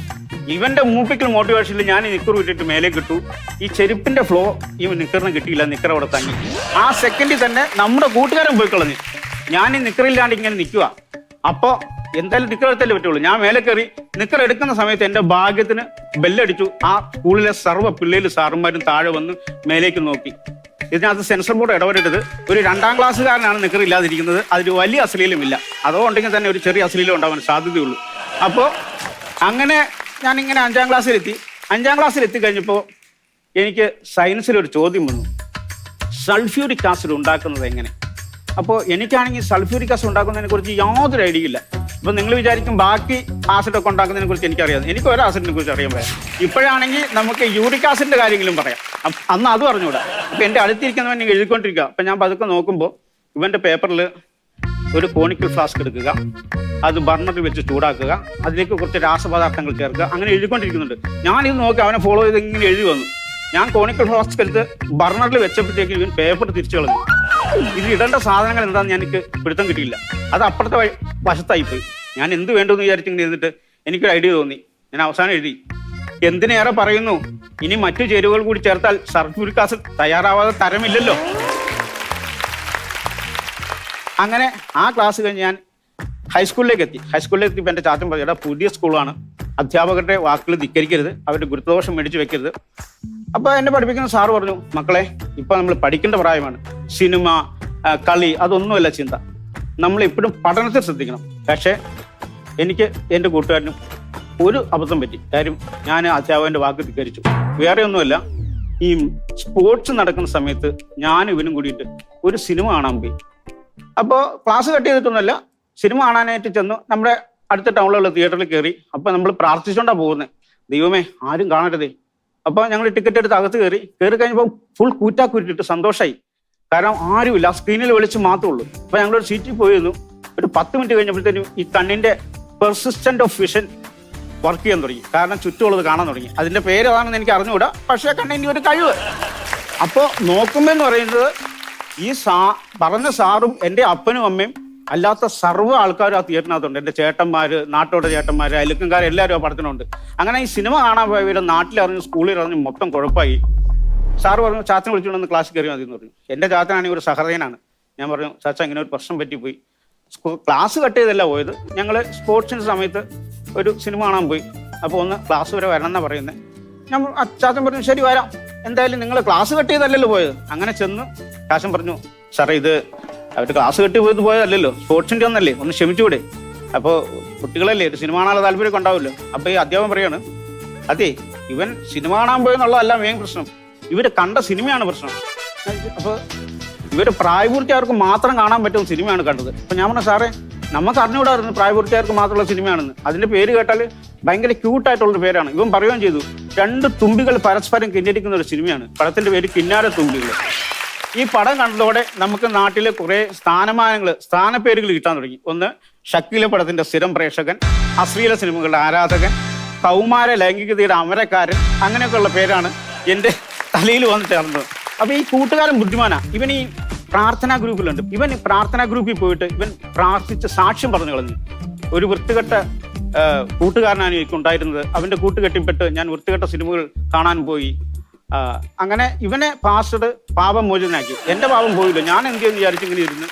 ഇവന്റെ മൂപ്പിക്കൽ മോട്ടിവേഷനിൽ ഞാൻ ഈ നിക്കർ ഊരിയിട്ട് മേലേക്ക് ഇട്ടു. ഈ ചെരുപ്പിന്റെ ഫ്ലോ ഈ നിക്കറിന് കിട്ടിയില്ല, നിക്കർ അവിടെ തങ്ങി. ആ സെക്കൻഡിൽ തന്നെ നമ്മുടെ കൂട്ടുകാരൻ പോയി കളഞ്ഞു. ഞാൻ ഈ നിക്കറില്ലാണ്ട് ഇങ്ങനെ നിൽക്കുക. അപ്പോൾ എന്തായാലും നിക്കർ എടുത്തല്ലേ പറ്റുള്ളൂ. ഞാൻ മേലെ കയറി നിക്കർ എടുക്കുന്ന സമയത്ത് എൻ്റെ ഭാഗ്യത്തിന് ബെല്ലടിച്ചു. ആ സ്കൂളിലെ സർവ്വ പിള്ളേരും സാറുമാരും താഴെ വന്ന് മേലേക്ക് നോക്കി. ഇതിനകത്ത് സെൻസർ ബോർഡ് ഇടപെടരുത്. ഒരു 2ാം ക്ലാസ്സുകാരനാണ് നിക്കർ ഇല്ലാതിരിക്കുന്നത്. അതിൽ വലിയ അശ്ലീലമില്ല, അതോ ഉണ്ടെങ്കിൽ തന്നെ ഒരു ചെറിയ അശ്ലീലം ഉണ്ടാവാൻ സാധ്യതയുള്ളൂ. അപ്പോൾ അങ്ങനെ ഞാനിങ്ങനെ 5ാം ക്ലാസ്സിലെത്തി. 5ാം ക്ലാസ്സിലെത്തി കഴിഞ്ഞപ്പോൾ എനിക്ക് സയൻസിലൊരു ചോദ്യം വന്നു, സൾഫ്യൂരിക് ആസിഡ് ഉണ്ടാക്കുന്നത് എങ്ങനെ? അപ്പോൾ എനിക്കാണെങ്കിൽ സൾഫ്യൂരിക് ആസിഡ് ഉണ്ടാക്കുന്നതിനെ കുറിച്ച് യാതൊരു ഐഡിയ ഇല്ല. അപ്പോൾ നിങ്ങൾ വിചാരിക്കും ബാക്കി ആസിഡൊക്കെ ഉണ്ടാക്കുന്നതിനെ കുറിച്ച് എനിക്കറിയാം. എനിക്ക് ഒരു ആസിഡിനെ കുറിച്ച് അറിയാൻ പറയാം. ഇപ്പോഴാണെങ്കിൽ നമുക്ക് യൂറിക് ആസിഡിന്റെ കാര്യങ്ങളും പറയാം. അന്ന് അതും അറിഞ്ഞുകൂടാ. അപ്പോൾ എൻ്റെ അടുത്തിരിക്കുന്നവൻ നിങ്ങൾ എഴുതിക്കൊണ്ടിരിക്കുക. അപ്പം ഞാൻ പതുക്കെ നോക്കുമ്പോൾ ഇവൻ്റെ പേപ്പറിൽ ഒരു കോണിക്കൽ ഫ്ലാസ്ക് എടുക്കുക, അത് ബർണറിൽ വെച്ച് ചൂടാക്കുക, അതിലേക്ക് കുറച്ച് രാസപദാർത്ഥങ്ങൾ ചേർക്കുക, അങ്ങനെ എഴുതിക്കൊണ്ടിരിക്കുന്നുണ്ട്. ഞാനിത് നോക്കി അവനെ ഫോളോ ചെയ്ത് ഇങ്ങനെ എഴുതി വന്നു. ഞാൻ കോണിക്കൽ ഫ്ലാസ്ക് എടുത്ത് ബർണറിൽ വെച്ചപ്പോഴത്തേക്ക് ഇവൻ പേപ്പർ തിരിച്ചു കളഞ്ഞു. ഇത് ഇടേണ്ട സാധനങ്ങൾ എന്താണെന്ന് എനിക്ക് പിടുത്തം കിട്ടിയില്ല. അത് അപ്പുറത്തെ വശത്തായിപ്പോയി. ഞാൻ എന്ത് വേണ്ടെന്ന് വിചാരിച്ചിങ്ങനെ ഇരുന്നിട്ട് എനിക്കൊരു ഐഡിയ തോന്നി. ഞാൻ അവസാനം എഴുതി, എന്തിനേറെ പറയുന്നു, ഇനി മറ്റു ചേരുവകൾ കൂടി ചേർത്താൽ സൾഫ്യൂരിക് ആസിഡ് തയ്യാറാവാതെ തരമില്ലല്ലോ. അങ്ങനെ ആ ക്ലാസ് കഴിഞ്ഞ് ഞാൻ ഹൈസ്കൂളിലേക്ക് എത്തി. ഹൈസ്കൂളിലേക്ക് എത്തിയപ്പോൾ എൻ്റെ ചാച്ചൻ പറഞ്ഞു, പുതിയ സ്കൂളാണ്, അധ്യാപകരുടെ വാക്കുകൾ ധിക്കരിക്കരുത്, അവരുടെ ഗുരുദോഷം മേടിച്ച് വെക്കരുത്. അപ്പോൾ എന്നെ പഠിപ്പിക്കുന്ന സാറ് പറഞ്ഞു, മക്കളെ ഇപ്പം നമ്മൾ പഠിക്കേണ്ട പ്രായമാണ്, സിനിമ കളി അതൊന്നുമല്ല ചിന്ത, നമ്മളെപ്പോഴും പഠനത്തിൽ ശ്രദ്ധിക്കണം. പക്ഷേ എനിക്ക് എൻ്റെ കൂട്ടുകാരനും ഒരു അബദ്ധം പറ്റി. കാര്യം ഞാൻ അധ്യാപകൻ്റെ വാക്ക് ധിക്കരിച്ചു. വേറെ ഒന്നുമല്ല, ഈ സ്പോർട്സ് നടക്കുന്ന സമയത്ത് ഞാനും ഇവനും കൂടിയിട്ട് ഒരു സിനിമ കാണാൻ പോയി. അപ്പോൾ ക്ലാസ് കട്ട് ചെയ്തിട്ടൊന്നുമല്ല, സിനിമ കാണാനായിട്ട് ചെന്നു. നമ്മുടെ അടുത്ത ടൗണിലുള്ള തിയേറ്ററിൽ കയറി. അപ്പോൾ നമ്മൾ പ്രാർത്ഥിച്ചുകൊണ്ടാണ് പോകുന്നത്, ദൈവമേ ആരും കാണരുതേ. അപ്പോൾ ഞങ്ങൾ ടിക്കറ്റ് എടുത്ത് അകത്ത് കയറി കഴിഞ്ഞപ്പോൾ ഫുൾ കൂറ്റാക്കൂരിട്ടിട്ട് സന്തോഷമായി. കാരണം ആരുമില്ല, സ്ക്രീനിൽ വെളിച്ചം മാത്രമേ ഉള്ളൂ. അപ്പോൾ ഞങ്ങളൊരു സീറ്റിൽ പോയിരുന്നു. ഒരു 10 മിനിറ്റ് കഴിഞ്ഞപ്പോഴത്തേനും ഈ കണ്ണിൻ്റെ പെർസിസ്റ്റന്റ് ഓഫ് വിഷൻ വർക്ക് ചെയ്യാൻ തുടങ്ങി. കാരണം ചുറ്റുമുള്ളത് കാണാൻ തുടങ്ങി. അതിൻ്റെ പേര് അതാണെന്ന് എനിക്ക് അറിഞ്ഞുകൂടാ, പക്ഷേ കണ്ണിൻ്റെ ഒരു കഴിവ്. അപ്പോൾ നോക്കുമ്പോൾ എന്ന് പറയുന്നത് ഈ പറഞ്ഞ സാറും എൻ്റെ അപ്പനും അമ്മയും അല്ലാത്ത സർവ്വ ആൾക്കാരും ആ തിയേറ്ററിനകത്തുണ്ട്. എൻ്റെ ചേട്ടന്മാർ, നാട്ടോടെ ചേട്ടന്മാർ, അയൽക്കാർ എല്ലാവരും ആ പടത്തിനുണ്ട്. അങ്ങനെ ഈ സിനിമ കാണാൻ പോയവരെ നാട്ടിലിറങ്ങി സ്കൂളിൽ ഇറങ്ങി മൊത്തം കുഴപ്പമായി. സാറ് പറഞ്ഞു, ചാച്ചനെ വിളിച്ചുകൊണ്ടൊന്ന് ക്ലാസ്സിൽ കയറി മതി എന്ന് പറഞ്ഞു. എൻ്റെ ചാച്ചനാണെങ്കിൽ ഒരു സഹൃദയനാണ്. ഞാൻ പറഞ്ഞു, ചാച്ച ഇങ്ങനെ ഒരു പ്രശ്നം പറ്റിപ്പോയി. ക്ലാസ് കട്ട് ചെയ്തല്ല പോയത്, ഞങ്ങൾ സ്പോർട്സിൻ്റെ സമയത്ത് ഒരു സിനിമ കാണാൻ പോയി. അപ്പോൾ ഒന്ന് ക്ലാസ് വരെ വരണം എന്നാണ് പറയുന്നത്. ഞാൻ ചാച്ചൻ പറഞ്ഞു, ശരി വരാം. എന്തായാലും നിങ്ങൾ ക്ലാസ് കട്ട് ചെയ്തല്ലല്ലോ പോയത്. അങ്ങനെ ചെന്ന് കാശം പറഞ്ഞു, സാറേ ഇത് അവർ ക്ലാസ് കെട്ടി പോയതല്ലല്ലോ, സ്പോർട്സിന്റെ ഒന്നല്ലേ, ഒന്ന് ക്ഷമിച്ചുകൂടെ? അപ്പോൾ കുട്ടികളല്ലേ, ഒരു സിനിമ കാണാനുള്ള താല്പര്യമൊക്കെ ഉണ്ടാവുമല്ലോ. അപ്പോൾ ഈ അധ്യാപകൻ പറയാണ്, അതെ ഇവൻ സിനിമ കാണാൻ പോയെന്നുള്ളതല്ല മെയിൻ പ്രശ്നം, ഇവര് കണ്ട സിനിമയാണ് പ്രശ്നം. അപ്പോൾ ഇവര് പ്രായപൂർത്തിയാർക്ക് മാത്രം കാണാൻ പറ്റുന്ന സിനിമയാണ് കണ്ടത്. അപ്പൊ ഞാൻ പറഞ്ഞു, സാറേ നമുക്ക് അറിഞ്ഞുകൂടായിരുന്നു പ്രായപൂർത്തിയാർക്ക് മാത്രമുള്ള സിനിമയാണെന്ന്. അതിന്റെ പേര് കേട്ടാൽ ഭയങ്കര ക്യൂട്ടായിട്ടുള്ളൊരു പേരാണ്. ഇവൻ പറയുകയും ചെയ്തു, 2 തുമ്പികൾ പരസ്പരം കിന്നരിക്കുന്ന ഒരു സിനിമയാണ്. പടത്തിന്റെ പേര് കിന്നാര തുമ്പികൾ. ഈ പടം കണ്ടതോടെ നമുക്ക് നാട്ടിലെ കുറെ സ്ഥാനപ്പേരുകൾ കിട്ടാൻ തുടങ്ങി. ഒന്ന്, ഷക്കീല പടത്തിന്റെ സ്ഥിരം പ്രേക്ഷകൻ, അശ്ലീല സിനിമകളുടെ ആരാധകൻ, കൗമാര ലൈംഗികതയുടെ അമരക്കാരൻ, അങ്ങനെയൊക്കെയുള്ള പേരാണ് എൻ്റെ തലയിൽ വന്ന് ചേർന്നത്. അപ്പൊ ഈ കൂട്ടുകാരൻ ബുദ്ധിമാനാ. ഇവൻ ഈ പ്രാർത്ഥനാ ഗ്രൂപ്പിലുണ്ട്. ഇവൻ പ്രാർത്ഥനാ ഗ്രൂപ്പിൽ പോയിട്ട് ഇവൻ പ്രാർത്ഥിച്ച് സാക്ഷ്യം പറഞ്ഞു കളഞ്ഞു. ഒരു വൃത്തികെട്ട കൂട്ടുകാരനാണ് എനിക്കുണ്ടായിരുന്നത്. അവന്റെ കൂട്ടുകെട്ടിപ്പെട്ട് ഞാൻ വൃത്തികെട്ട സിനിമകൾ കാണാൻ പോയി. അങ്ങനെ ഇവനെ പാസ്റ്റർ പാപമോചനാക്കി. എന്റെ പാപം പോയില്ല. ഞാൻ എന്ത് ചെയ്യുന്നു വിചാരിച്ച് ഇങ്ങനെ ഇരുന്ന്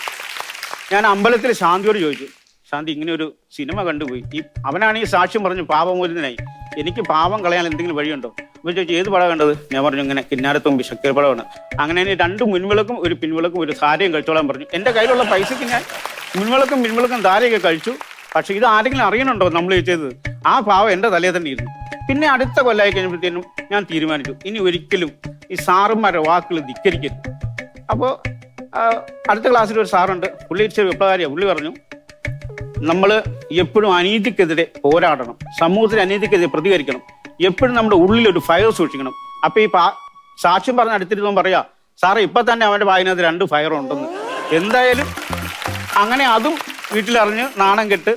ഞാൻ അമ്പലത്തിൽ ശാന്തിയോട് ചോദിച്ചു, ശാന്തി ഇങ്ങനെ ഒരു സിനിമ കണ്ടുപോയി, അവനാണ് ഈ സാക്ഷ്യം പറഞ്ഞു പാപമോചനായി, എനിക്ക് പാപം കളയാൻ എന്തെങ്കിലും വഴിയുണ്ടോ? അപ്പോൾ ചോദിച്ചു, ഏത് പടം കണ്ടത്? ഞാൻ പറഞ്ഞു, ഇങ്ങനെ കിന്നാരത്തുമ്പി ഷക്കീർ പടമാണ്. അങ്ങനെ 2 മുൻവിളക്കും ഒരു പിൻവിളക്കും ഒരു ധാരയും കഴിച്ചോളാൻ പറഞ്ഞു. എൻ്റെ കയ്യിലുള്ള പൈസക്ക് ഞാൻ മുൻവിളക്കും ധാരയൊക്കെ കഴിച്ചു. പക്ഷെ ഇത് ആരെങ്കിലും അറിയണുണ്ടോ നമ്മൾ ചെയ്തത്? ആ പാവം എൻ്റെ തലയിൽ തന്നെ ഇരുന്നു. പിന്നെ അടുത്ത കൊല്ലമായി കഴിഞ്ഞപ്പോഴത്തേനും ഞാൻ തീരുമാനിച്ചു, ഇനി ഒരിക്കലും ഈ സാറുമാരുടെ വാക്കുകൾ ധിക്കരിക്കരുത്. അപ്പോൾ അടുത്ത ക്ലാസ്സിൽ ഒരു സാറുണ്ട്, പുള്ളി ഇച്ചിരി വിപ്ലവകാരിയാണ്. പുള്ളി പറഞ്ഞു, നമ്മൾ എപ്പോഴും അനീതിക്കെതിരെ പോരാടണം, സമൂഹത്തിന് അനീതിക്കെതിരെ പ്രതികരിക്കണം, എപ്പോഴും നമ്മുടെ ഉള്ളിലൊരു ഫയർ സൂക്ഷിക്കണം. അപ്പൊ ഈ സാക്ഷ്യം പറഞ്ഞ അടുത്തിരുന്നോ പറയാ, സാറേ ഇപ്പൊ തന്നെ അവന്റെ വായനകത്ത് 2 ഫയർ ഉണ്ടെന്ന്. എന്തായാലും അങ്ങനെ അതും വീട്ടിലറിഞ്ഞ് നാണം കെട്ട്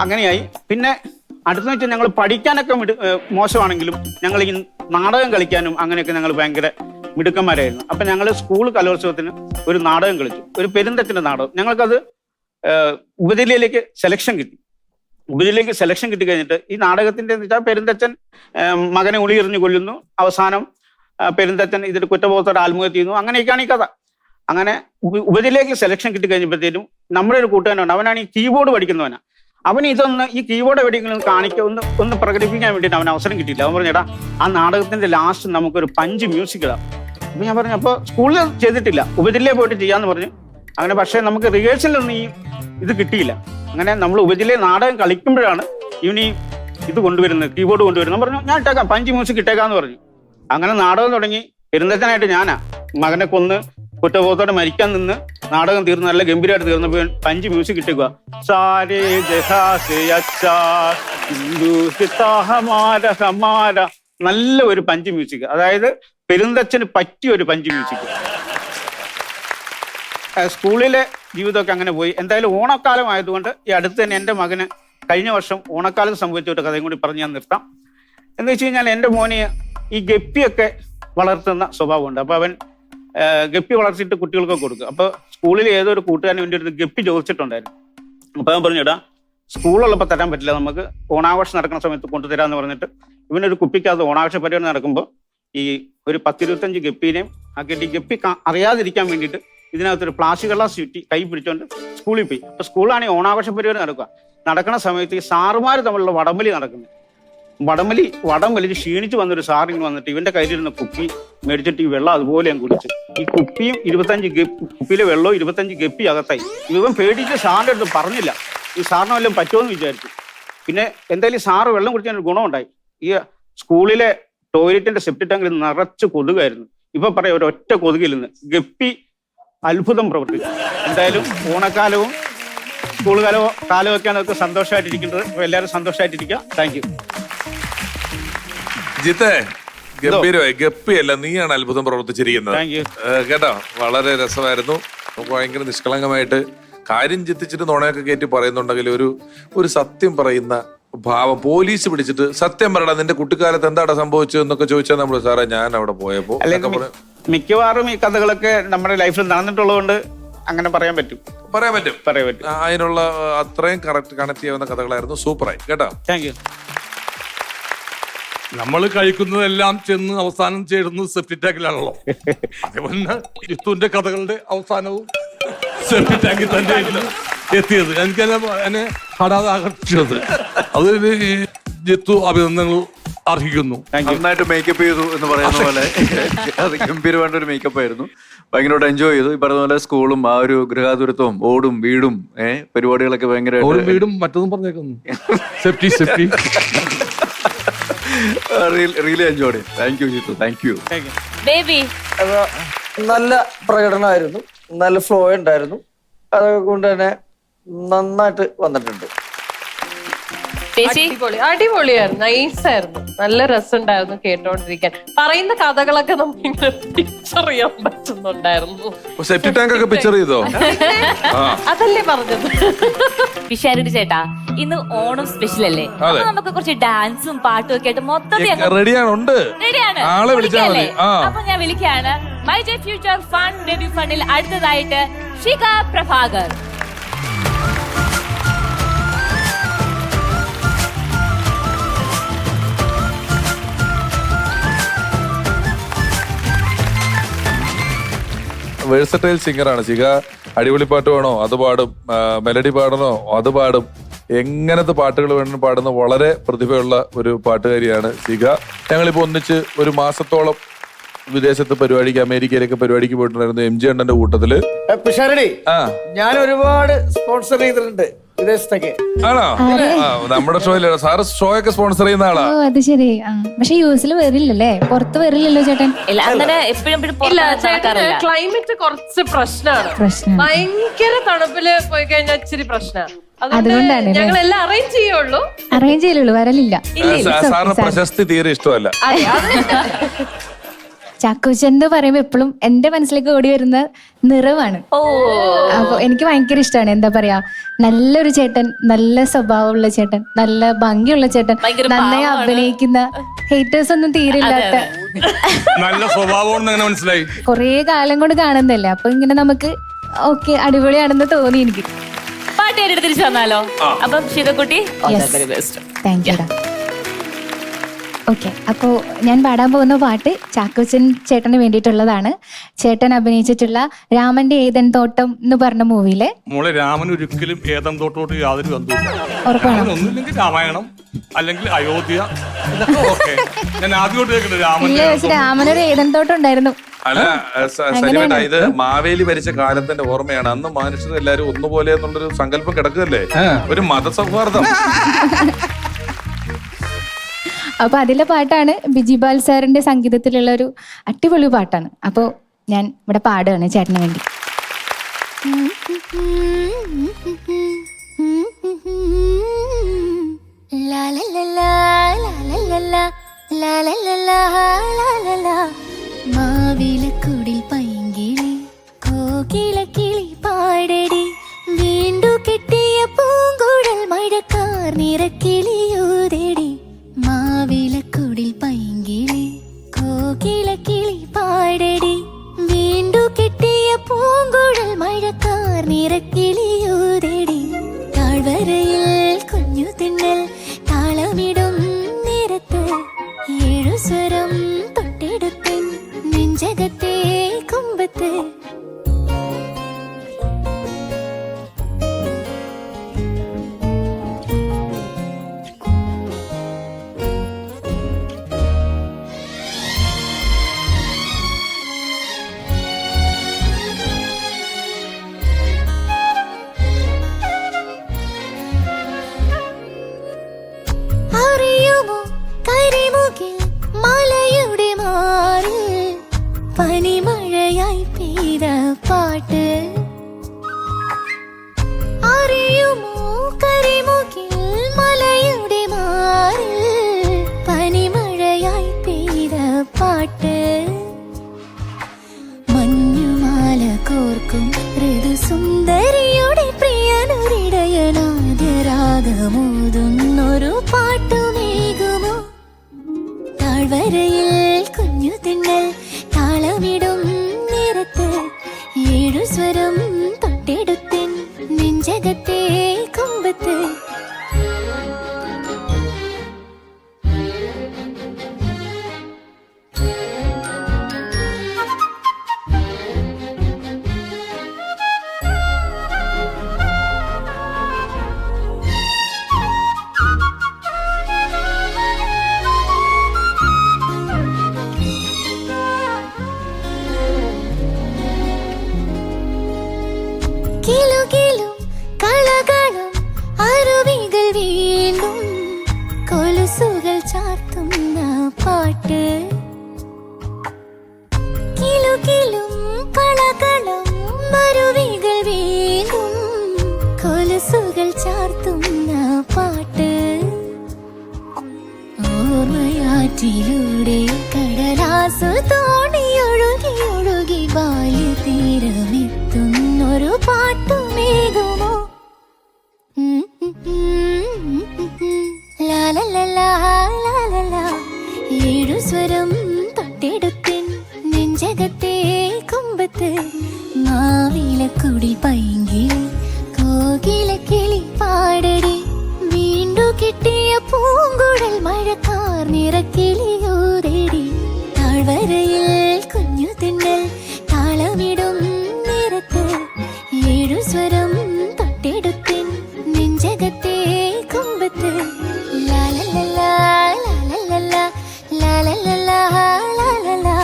അങ്ങനെയായി. പിന്നെ അടുത്തെന്ന് വെച്ചാൽ ഞങ്ങൾ പഠിക്കാനൊക്കെ മോശമാണെങ്കിലും ഞങ്ങൾ ഈ നാടകം കളിക്കാനും അങ്ങനെയൊക്കെ ഞങ്ങൾ ഭയങ്കര മിടുക്കന്മാരായിരുന്നു. അപ്പൊ ഞങ്ങൾ സ്കൂൾ കലോത്സവത്തിന് ഒരു നാടകം കളിച്ചു, ഒരു പെരുന്തച്ഛന്റെ നാടകം. ഞങ്ങൾക്കത് ഉപജില്ലയിലേക്ക് സെലക്ഷൻ കിട്ടി. ഉപജില്ലയിലേക്ക് സെലക്ഷൻ കിട്ടി കഴിഞ്ഞിട്ട് ഈ നാടകത്തിന്റെ എന്ന് വെച്ചാൽ പെരുന്തച്ഛൻ മകനെ ഉളിയെറിഞ്ഞു കൊല്ലുന്നു, അവസാനം പെരുന്തച്ഛൻ ഇതിൽ കുറ്റബോധത്തോടെ ആത്മഹത്യ ചെയ്യുന്നു. അങ്ങനെയൊക്കെയാണ് ഈ കഥ. അങ്ങനെ ഉപജില്ലയിലേക്ക് സെലക്ഷൻ കിട്ടി കഴിഞ്ഞപ്പോഴത്തേനും നമ്മുടെ ഒരു കൂട്ടുകാരനുണ്ട്, അവനാണ് ഈ കീബോർഡ് പഠിക്കുന്നവനാ. അവന് ഇതൊന്ന് ഈ കീബോർഡ് എവിടെയെങ്കിലും കാണിക്കുക ഒന്ന് പ്രകടിപ്പിക്കാൻ വേണ്ടിയിട്ട് അവന് അവസരം കിട്ടിയില്ല. അവൻ പറഞ്ഞേടാ, ആ നാടകത്തിന്റെ ലാസ്റ്റ് നമുക്കൊരു പഞ്ച് മ്യൂസിക് ഇടാം. അപ്പൊ ഞാൻ പറഞ്ഞു, അപ്പോൾ സ്കൂളിൽ ചെയ്തിട്ടില്ല, ഉപജില്ലയിൽ പോയിട്ട് ചെയ്യാന്ന് പറഞ്ഞു. അങ്ങനെ പക്ഷേ നമുക്ക് റിഹേഴ്സലൊന്നും ഈ ഇത് കിട്ടിയില്ല. അങ്ങനെ നമ്മൾ ഉപജില്ലയിൽ നാടകം കളിക്കുമ്പോഴാണ് ഇവനീ ഇത് കൊണ്ടുവരുന്നത്, കീബോർഡ് കൊണ്ടുവരുന്നത്. പറഞ്ഞു, ഞാൻ ഇട്ടേക്കാം, പഞ്ച് മ്യൂസിക് ഇട്ടേക്കാന്ന് പറഞ്ഞു. അങ്ങനെ നാടകം തുടങ്ങി. പെരുന്തച്ഛനായിട്ട് ഞാനാ മകനെ കൊന്ന് കുറ്റബോധത്തോടെ മരിക്കാൻ നിന്ന് നാടകം തീർന്ന് നല്ല ഗംഭീരമായിട്ട് തീർന്നപ്പോൾ പഞ്ച് മ്യൂസിക് ഇട്ടേക്കുക. നല്ല ഒരു പഞ്ച് മ്യൂസിക്, അതായത് പെരുന്തച്ഛന് പറ്റിയ ഒരു പഞ്ച് മ്യൂസിക്. സ്കൂളിലെ ജീവിതമൊക്കെ അങ്ങനെ പോയി. എന്തായാലും ഓണക്കാലം ആയതുകൊണ്ട് ഈ അടുത്ത് തന്നെ എൻ്റെ മകന് കഴിഞ്ഞ വർഷം ഓണക്കാലത്ത് സംഭവിച്ച ഒരു കഥയും കൂടി പറഞ്ഞ് ഞാൻ നിർത്താം. എന്ന് വെച്ച് കഴിഞ്ഞാൽ എൻ്റെ മോന് ഈ ഗപ്പിയൊക്കെ വളർത്തുന്ന സ്വഭാവമുണ്ട്. അപ്പോൾ അവൻ ഗപ്പി വളർത്തിയിട്ട് കുട്ടികൾക്കൊക്കെ കൊടുക്കും. അപ്പോൾ സ്കൂളിൽ ഏതോ ഒരു കൂട്ടുകാരൻ വേണ്ടി ഒരു ഗപ്പി ചോദിച്ചിട്ടുണ്ടായിരുന്നു. അപ്പോൾ അവൻ പറഞ്ഞു, എടാ സ്കൂളുള്ളപ്പോൾ തരാൻ പറ്റില്ല, നമുക്ക് ഓണാഘോഷം നടക്കുന്ന സമയത്ത് കൊണ്ടുതരാമെന്ന് പറഞ്ഞിട്ട് ഇവനൊരു കുപ്പിക്കകത്ത് ഓണാഘോഷ പരിപാടി നടക്കുമ്പോൾ ഈ ഒരു 10-25 ഗപ്പീനെയും ആക്കിയിട്ട് ഈ ഗപ്പി അറിയാതിരിക്കാൻ വേണ്ടിയിട്ട് ഇതിനകത്തൊരു പ്ലാസ്റ്റിക് ഗ്ലാസ് ചുറ്റി കൈ പിടിച്ചോണ്ട് സ്കൂളിൽ പോയി. അപ്പൊ സ്കൂളാണെങ്കിൽ ഓണാഘോഷ പരിപാടി നടക്കുന്ന സമയത്ത് ഈ സാറുമാർ തമ്മിലുള്ള വടംവലി നടക്കുന്നത്. വടം വലിച്ച് ക്ഷീണിച്ച് വന്നൊരു സാറിന് വന്നിട്ട് ഇവന്റെ കയ്യിലിരുന്ന കുപ്പി മേടിച്ചിട്ട് ഈ വെള്ളം അതുപോലെ ഞാൻ കുടിച്ചു. ഈ കുപ്പിയും 25 കുപ്പിയിലെ വെള്ളവും 25 ഗപ്പി അകത്തായി. ഇവൻ പേടിച്ച് സാറിന്റെ അടുത്ത് പറഞ്ഞില്ല. ഈ സാറിന് വല്ലതും പറ്റുമെന്ന് വിചാരിച്ചു. പിന്നെ എന്തായാലും സാറ് വെള്ളം കുടിച്ചതിന് ഗുണമുണ്ടായി. ഈ സ്കൂളിലെ ടോയ്ലറ്റിന്റെ സെപ്റ്റിക് ടാങ്കിൽ നിറച്ച് കൊതുകായിരുന്നു. ഇപ്പൊ പറയാം, ഒരൊറ്റ കൊതുകിൽ നിന്ന് ഗപ്പി അത്ഭുതം പ്രവർത്തിച്ചു. എന്തായാലും ഓണക്കാലവും സ്കൂൾ കാലവും ഒക്കെയാണ് ഒക്കെ സന്തോഷമായിട്ടിരിക്കുന്നത്. അപ്പൊ എല്ലാവരും സന്തോഷമായിട്ടിരിക്കുക. Thank you. ജിത്തേ, ഗംഭീരമായി. ഗപ്പിയല്ല, നീയാണ് അത്ഭുതം പ്രവർത്തിച്ചിരിക്കുന്നത് കേട്ടോ. വളരെ രസമായിരുന്നു. ഭയങ്കര നിഷ്കളങ്കമായിട്ട് കാര്യം ചിന്തിച്ചിട്ട് നുണയൊക്കെ കയറ്റി പറയുന്നുണ്ടെങ്കിൽ ഒരു സത്യം പറയുന്ന ഭാവം. പോലീസ് പിടിച്ചിട്ട് സത്യം പറയണം, നിന്റെ കുട്ടിക്കാലത്ത് എന്താണ് സംഭവിച്ചത് എന്നൊക്കെ ചോദിച്ചാൽ നമ്മൾ, സാറേ ഞാൻ അവിടെ പോയപ്പോ. മിക്കവാറും ഈ കഥകളൊക്കെ നമ്മുടെ ലൈഫിൽ നടന്നിട്ടുള്ളതുകൊണ്ട് അങ്ങനെ പറയാൻ പറ്റും. അതിനുള്ള അത്രയും കണക്ട് ചെയ്യാവുന്ന കഥകളായിരുന്നു. സൂപ്പറായി കേട്ടോ. Thank you. നമ്മൾ കഴിക്കുന്നതെല്ലാം ചെന്ന് അവസാനം ചേരുന്നത് സെപ്റ്റിക് ടാങ്കിലാണല്ലോ. അതേപോലെ ജിത്തുവിന്റെ കഥകളുടെ അവസാനവും സെപ്റ്റിക് ടാങ്കിൽ തന്നെ എത്തിയത്. എനിക്ക് എന്നെ ഹഠാതെ ആകർഷിച്ചത് അത് ജിത്തു അഭിനന്ദനങ്ങൾ അർഹിക്കുന്നു. നന്നായിട്ട് മേക്കപ്പ് ചെയ്തു എന്ന് പറയുന്ന പോലെ അത് ഗംഭീരമായിട്ട് ഒരു മേക്കപ്പ് ആയിരുന്നു. ഭയങ്കരമായിട്ട് എൻജോയ് ചെയ്തു. ഈ പറഞ്ഞ പോലെ സ്കൂളും ആ ഒരു ഗൃഹാതുരത്വവും ഓടും വീടും പരിപാടികളൊക്കെ ഭയങ്കര വീടും മറ്റൊന്നും പറഞ്ഞേക്കുന്നു. Safety really enjoy. Thank you Jithu, thank you. Baby നല്ല പ്രകടനമായിരുന്നു, നല്ല ഫ്ലോ ഉണ്ടായിരുന്നു. അതൊക്കെ കൊണ്ട് തന്നെ നന്നായിട്ട് വന്നിട്ടുണ്ട്. അടിപൊളിയായിരുന്നു, നൈസായിരുന്നു, നല്ല രസമുണ്ടായിരുന്നു കേട്ടോണ്ടിരിക്കാൻ. പറയുന്ന കഥകളൊക്കെ നമുക്ക് പിക്ചർ ചെയ്യാൻ പറ്റുന്നുണ്ടായിരുന്നു. സെപ്റ്റി ടാങ്ക് ഒക്കെ പിക്ചർ ചെയ്തോ? അതല്ലേ പറഞ്ഞത്. പിഷാരടി ചേട്ടാ, ഇന്ന് ഓണം സ്പെഷ്യൽ അല്ലേ? അപ്പൊ നമുക്ക് കുറച്ച് ഡാൻസും പാട്ടും ഒക്കെ ആയിട്ട് മൊത്തത്തിൽ റെഡിയാണ്. ആളെ വിളിച്ചാൽ മതി. അപ്പൊ ഞാൻ വിളിക്കാണ്. My J future fun baby ഫണ്ണിൽ അടുത്തതായിട്ട് ഷിക പ്രഭാകർ. വേഴ്സറ്റൈൽ സിംഗറാണ് ശിഖ. അടിപൊളി പാട്ട് വേണോ അത് പാടും, മെലഡി പാടണോ അത് പാടും, എങ്ങനത്തെ പാട്ടുകൾ വേണം പാടുന്ന വളരെ പ്രതിഭയുള്ള ഒരു പാട്ടുകാരിയാണ് ശിഖ. ഞങ്ങളിപ്പോ ഒന്നിച്ച് ഒരു മാസത്തോളം വിദേശത്ത് പരിപാടിക്ക്, അമേരിക്കയിലൊക്കെ പരിപാടിക്ക് പോയിട്ടുണ്ടായിരുന്നു എം ജി അണ്ണന്റെ കൂട്ടത്തില്. പിഷാരടി, ഞാൻ ഒരുപാട് സ്പോൺസർ ചെയ്തിട്ടുണ്ട് വിദേശത്തൊക്കെ. ആണോ? നമ്മുടെ ഷോയില് സാറ് ഷോ ഒക്കെ സ്പോൺസർ ചെയ്യുന്ന ആളാ. അത് ശരി. പക്ഷെ യൂസിൽ വരില്ലല്ലേ, പുറത്ത് വരില്ലല്ലോ ചേട്ടൻ? അങ്ങനെ എപ്പോഴും ക്ലൈമറ്റ് കുറച്ച് പ്രശ്നമാണ്. ഭയങ്കര തണുപ്പില് പോയി കഴിഞ്ഞാൽ ഇച്ചിരി പ്രശ്നമാണ്. അതുകൊണ്ടാണ് ഞങ്ങൾ എല്ലാം അറേഞ്ച് ചെയ്യുള്ളൂ. അറേഞ്ച് ചെയ്യലുള്ളൂ, വരലില്ല. സാറിന് പ്രശസ്തി തീരെ ഇഷ്ടമല്ല. ചാക്കോച്ചൻ എന്ന് പറയുമ്പോ എപ്പോഴും എന്റെ മനസ്സിലേക്ക് ഓടി വരുന്ന നിറവാണ്. അപ്പൊ എനിക്ക് ഭയങ്കര ഇഷ്ടമാണ്. എന്താ പറയാ, നല്ലൊരു ചേട്ടൻ, നല്ല സ്വഭാവമുള്ള ചേട്ടൻ, നല്ല ഭംഗിയുള്ള ചേട്ടൻ, നന്നായി അഭിനയിക്കുന്ന, ഹേറ്റേഴ്സ് ഒന്നും തീരില്ലാത്ത, നല്ല സ്വഭാവം മനസ്സിലായി. കൊറേ കാലം കൊണ്ട് കാണുന്നല്ലേ, അപ്പൊ ഇങ്ങനെ നമുക്ക് ഓക്കെ അടിപൊളിയാണെന്ന് തോന്നി എനിക്ക്. പാട്ട് തിരിച്ചു വന്നാലോ? അപ്പം ശിവകുട്ടി, താങ്ക് യുടാ. ഓക്കെ, അപ്പോൾ ഞാൻ പാടാൻ പോകുന്ന പാട്ട് ചാക്കോച്ചൻ ചേട്ടന് വേണ്ടിയിട്ടുള്ളതാണ്. ചേട്ടൻ അഭിനയിച്ചിട്ടുള്ള രാമന്റെ ഏതൻ തോട്ടം എന്ന് പറഞ്ഞ മൂവിയിലെ. മോളെ, രാമൻ ഒരിക്കലും ഏതൻ തോട്ടോട്ട് യാതൊരു ബന്ധവുമില്ല. ഒന്നുമില്ലെങ്കിൽ രാമായണം, അല്ലെങ്കിൽ അയോധ്യ. ഞാൻ ആദ്യമായിട്ട് കേൾക്കുന്നത് രാമനൊരു ഏതൻ തോട്ടം ഉണ്ടായിരുന്നു. അല്ല സലിമേട്ട, ഇത് മാവേലി ഭരിച്ച കാലത്തിന്റെ ഓർമ്മയാണ്. അന്ന് മനുഷ്യർ എല്ലാരും ഒന്നുപോലെ എന്നുള്ളൊരു സങ്കല്പം കിടക്കുകയല്ലേ, ഒരു മതസൗഹാർദ്ദം. അപ്പൊ അതിലെ പാട്ടാണ്, ബിജിപാൽ സാറിന്റെ സംഗീതത്തിലുള്ള ഒരു അടിപൊളി പാട്ടാണ്. അപ്പോൾ ഞാൻ ഇവിടെ പാടുകയാണ് ചേട്ടന് വേണ്ടി. മാവിലക്കുടിൽ പൈങ്കിളി കോകിലക്കിളി പാടടി, വീണ്ടു കെട്ടിയ പൂങ്കുഴൽ മഴക്കാർ നിറക്കിളിയൂതടി. മാവിലക്കുടിൽ പൈങ്കിളി കോകിലക്കിളി പാടടി, വീണ്ടു കെട്ടിയ പൂങ്കുഴൽ മഴക്കാർ നിറക്കിളിയൂതടി. താഴ്വരയിൽ കുഞ്ഞു തിന്നൽ താളമിടും നേരത്ത്, ഏഴു സ്വരം തൊട്ടെടുത്തൻ നെഞ്ചകത്തെ കുമ്പത്ത്. മലയുടെ മാറിൽ പനിമഴയായി പെയ്ത പാട്ട് അറിയുമോ? കരിമുകിൽ മലയുടെ മാറിൽ പനിമഴയായി പെയ്ത പാട്ട്. മഞ്ഞുമാല കോർക്കും ഋതുസുന്ദരിയുടെ പ്രിയനൊരിടയനാദ്യ രാഗമോതുന്നൊരു പാട്ടുമേകുമോ? താഴ്വരയിൽ കുഞ്ഞു തിന്നൽ താളമിടും നേരത്ത്, ഏഴു സ്വരം തൊട്ടെടുത്തൻ നെഞ്ചകത്തെ കുമ്പത്ത്. കിലുകിലും കളകളും അരുവികൾ വീണ്ടും കൊലുസുകൾ ചാർത്തുന്ന പാട്ട്. കിലുകിലും കളകളും അരുവികൾ വീണ്ടും കൊലുസുകൾ ചാർത്തുന്ന പാട്ട്. ഓർമ്മയാറ്റിലൂടെ കടലാസു തോണിയൊഴുകി ഒഴുകി ബാല്യ തീരമെത്തുന്നൊരു പാട്ടുമേകുമോ? ഏഴു സ്വരം തൊട്ടെടുത്തിൻ നെഞ്ചകത്തെ കുമ്പത്ത് മാവിലക്കുടി പൈങ്കിളി കോകില കിളി പാടടി. വീണ്ടു കിട്ടിയ പൂങ്കുഴൽ മഴക്കാർ നിറക്കിളിയോതെടി. താഴ്വരയിൽ കുഞ്ഞു തിന്നൽ താളമിടും നേരത്ത് ഏഴു സ്വരം തൊട്ടെടുത്തിൻ നെഞ്ചകത്തെ കുമ്പത്ത്. ലാലലലാ ലാലലലാ ലാലലലാ ലാലലാ.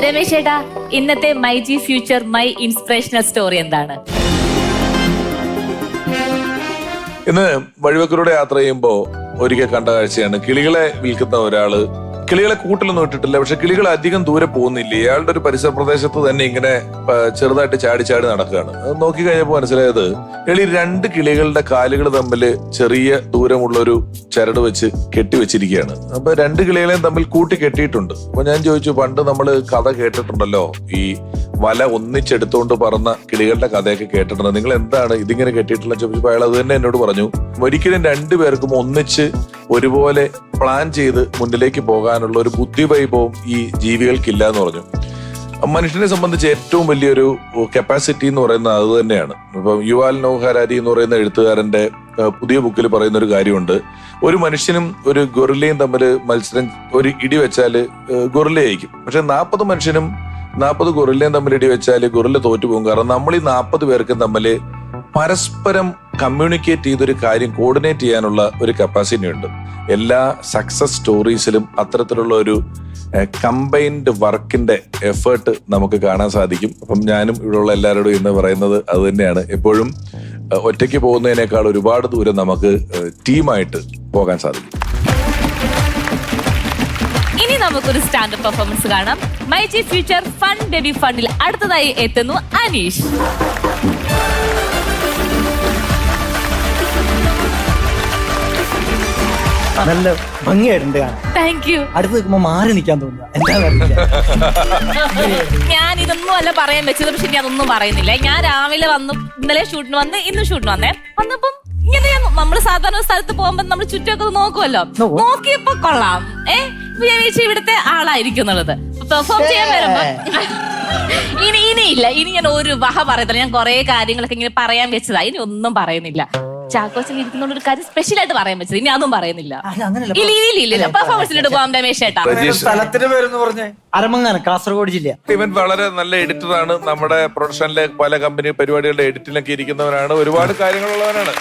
രമേശ് ചേട്ടാ, ഇന്നത്തെ my G future my inspirational story എന്താണ്? ഇന്ന് വഴിവെക്കലൂടെ യാത്ര ചെയ്യുമ്പോ ഒരിക്കൽ കണ്ട കാഴ്ചയാണ്. കിളികളെ വിൽക്കുന്ന ഒരാള് കിളികളെ കൂട്ടിലൊന്നും ഇട്ടിട്ടില്ല, പക്ഷെ കിളികൾ അധികം ദൂരെ പോകുന്നില്ല. ഇയാളുടെ ഒരു പരിസര പ്രദേശത്ത് തന്നെ ഇങ്ങനെ ചെറുതായിട്ട് ചാടി ചാടി നടക്കുകയാണ്. അത് നോക്കി കഴിഞ്ഞപ്പോ മനസ്സിലായത് എളി 2 കിളികളുടെ കാലുകൾ തമ്മിൽ ചെറിയ ദൂരമുള്ളൊരു ചരട് വെച്ച് കെട്ടിവെച്ചിരിക്കുകയാണ്. അപ്പൊ 2 കിളികളെയും തമ്മിൽ കൂട്ടി കെട്ടിയിട്ടുണ്ട്. അപ്പൊ ഞാൻ ചോദിച്ചു, പണ്ട് നമ്മള് കഥ കേട്ടിട്ടുണ്ടല്ലോ, ഈ വല ഒന്നിച്ചെടുത്തുകൊണ്ട് പറന്ന കിളികളുടെ കഥയൊക്കെ കേട്ടിട്ടുണ്ട്, നിങ്ങൾ എന്താണ് ഇതിങ്ങനെ കെട്ടിയിട്ടുള്ള ചോദിച്ചപ്പോൾ അയാൾ അത് തന്നെ എന്നോട് പറഞ്ഞു, ഒരിക്കലും 2 പേർക്കും ഒന്നിച്ച് ഒരുപോലെ പ്ലാൻ ചെയ്ത് മുന്നിലേക്ക് പോകാനുള്ള ഒരു ബുദ്ധിവൈഭവം ഈ ജീവികൾക്കില്ല എന്ന് പറഞ്ഞു. മനുഷ്യനെ സംബന്ധിച്ച് ഏറ്റവും വലിയൊരു കപ്പാസിറ്റി എന്ന് പറയുന്നത് അത് തന്നെയാണ്. ഇപ്പം യുവാൽ നോഹ് ഹരാരി എന്ന് പറയുന്ന എഴുത്തുകാരന്റെ പുതിയ ബുക്കിൽ പറയുന്ന ഒരു കാര്യമുണ്ട്. ഒരു മനുഷ്യനും ഒരു ഗൊറില്ലയും തമ്മിൽ മത്സരം, ഒരു ഇടി വെച്ചാല് ഗൊറില്ല ജയിക്കും. പക്ഷെ 40 മനുഷ്യനും 40 ഗൊറില്ലയും തമ്മിൽ ഇടി വെച്ചാല് ഗൊറില്ല തോറ്റുപോകും. കാരണം നമ്മൾ ഈ 40 പേർക്കും തമ്മിൽ പരസ്പരം കമ്മ്യൂണിക്കേറ്റ് ചെയ്തൊരു കാര്യം കോർഡിനേറ്റ് ചെയ്യാനുള്ള ഒരു കപ്പാസിറ്റി ഉണ്ട്. എല്ലാ സക്സസ് സ്റ്റോറീസിലും അത്തരത്തിലുള്ള ഒരു കമ്പൈൻഡ് വർക്കിന്റെ എഫേർട്ട് നമുക്ക് കാണാൻ സാധിക്കും. അപ്പം ഞാനും ഇവിടെയുള്ള എല്ലാവരോടും ഇന്ന് പറയുന്നത് അത് തന്നെയാണ്. എപ്പോഴും ഒറ്റയ്ക്ക് പോകുന്നതിനേക്കാൾ ഒരുപാട് ദൂരം നമുക്ക് ടീമായിട്ട് പോകാൻ സാധിക്കും. ഇനി നമുക്കൊരു സ്റ്റാൻഡപ്പ് പെർഫോമൻസ് കാണാം. My G future fun baby ഫണ്ടിൽ അടുത്തതായി എത്തുന്നു അനീഷ്. നല്ല ഭംഗിയായിട്ടുണ്ട് കാണാൻ. Thank you. അടുത്ത് നിൽക്കുമ്പോ മാറി നിൽക്കാൻ തോന്നുക. എന്താണെന്നറിയില്ല. ഞാൻ ഇതൊന്നും അല്ല പറയാൻ വെച്ചത്, പക്ഷെ ഞാൻ അതൊന്നും പറയുന്നില്ല. ഞാൻ രാവിലെ വന്നു, ഇന്നലെ ഷൂട്ടിന് വന്ന്, ഇന്ന് ഷൂട്ടിന് വന്നേ. വന്നപ്പം ഇങ്ങനെ നമ്മള് സാധാരണ ഒരു സ്ഥലത്ത് പോകുമ്പോ നമ്മൾ ചുറ്റൊക്കെ നോക്കുമല്ലോ. നോക്കിയപ്പോ കൊള്ളാം, വിചാരിച്ചു ഇവിടുത്തെ ആളായിരിക്കും എന്നുള്ളത്. പെർഫോം ചെയ്യാൻ വരുമ്പോ ഇനിയില്ല, ഇനി ഞാൻ ഒരു വഹ പറയത്തില്ല. ഞാൻ കുറെ കാര്യങ്ങളൊക്കെ ഇങ്ങനെ പറയാൻ വെച്ചതാ, ഇനി ഒന്നും പറയുന്നില്ല. ചാക്കോച്ചൻ ഇരിക്കുന്ന ഒരു കാര്യം സ്പെഷ്യൽ ആയിട്ട് പറയാൻ വെച്ചത്, ഇനി അതും പറയുന്നില്ല. ഇല്ല പെർഫോമൻസിലോട്ട് പോകാം രമേശ് ചേട്ടാ. സ്ഥലത്തിന്റെ പേരെന്ന് പറഞ്ഞേ? അരമങ്ങാനം, കാസർഗോഡ് ജില്ല. ഇവൻ വളരെ നല്ല എഡിറ്ററാണ്. നമ്മുടെ പ്രൊഡക്ഷനിലെ പല കമ്പനി പരിപാടികളുടെ എഡിറ്റിലൊക്കെ ഇരിക്കുന്നവനാണ്. ഒരുപാട് കാര്യങ്ങളുള്ളവനാണ്.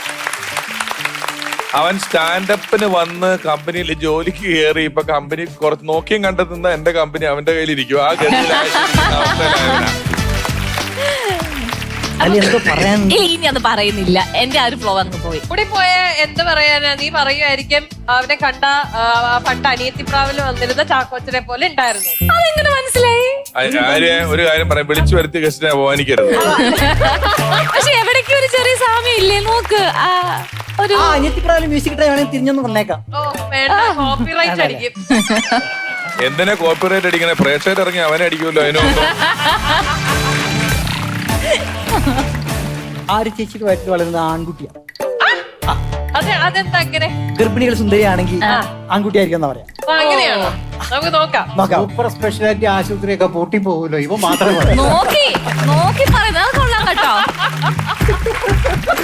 അവൻ സ്റ്റാൻഡപ്പിന് വന്ന് കമ്പനിയിൽ ജോലിക്ക് കയറി. ഇപ്പൊ കമ്പനി കുറച്ച് നോക്കിയും കണ്ടെത്തുന്ന എന്റെ കമ്പനി അവന്റെ കയ്യിലിരിക്കും. ആ ഇനി അത് പറയുന്നില്ല, എന്റെ ആ ഒരു ഫ്ലോ അങ്ങ് പോയി. കൂടി പോയ എന്ത് പറയാനാ, നീ പറയുമായിരിക്കും അവനെ കണ്ട പണ്ട് അനിയത്തിപ്രാവില് വന്നിരുന്ന ചാക്കോച്ചനെ പോലെ ഉണ്ടായിരുന്നു. അതെങ്ങനെ മനസ്സിലായി? ഒരു കാര്യം പറയാം, വിളിച്ചു വരുത്തിയ ഗസ്റ്റിനെ അപമാനിക്കരുത്. പക്ഷെ എവിടേക്കും ഒരു ചെറിയ സാമ്യം ഇല്ലേ? നോക്ക്, ഒരു അനിയത്തിപ്രാവില് മ്യൂസിക് ഡ്രൈവ് ആണെങ്കിൽ തിരിഞ്ഞൊന്ന് വന്നേക്കാം. കോപ്പിറൈറ്റ് അടിക്കും. എന്തിനാ കോപ്പിറൈറ്റ് അടിക്കണേ? പ്രേക്ഷകർ ഇറങ്ങി അവനെ അടിക്കുമല്ലോ. അതിനൊന്നും ആര് ചേച്ചിക്ക് വയറ്റിൽ വളരുന്നത് ആൺകുട്ടിയാണ്. അതെന്താ അങ്ങനെ? ഗർഭിണികൾ സുന്ദരിയാണെങ്കിൽ ആൺകുട്ടിയായിരിക്കും എന്നാ പറയാം. അങ്ങനെയാണോ? നമുക്ക് നോക്കാം. സൂപ്പർ സ്പെഷ്യാലിറ്റി ആശുപത്രിയൊക്കെ പൂട്ടി പോകുമല്ലോ, ഇവ മാത്രമേ നോക്കി പറയുന്നത് കൊള്ളാം കേട്ടോ.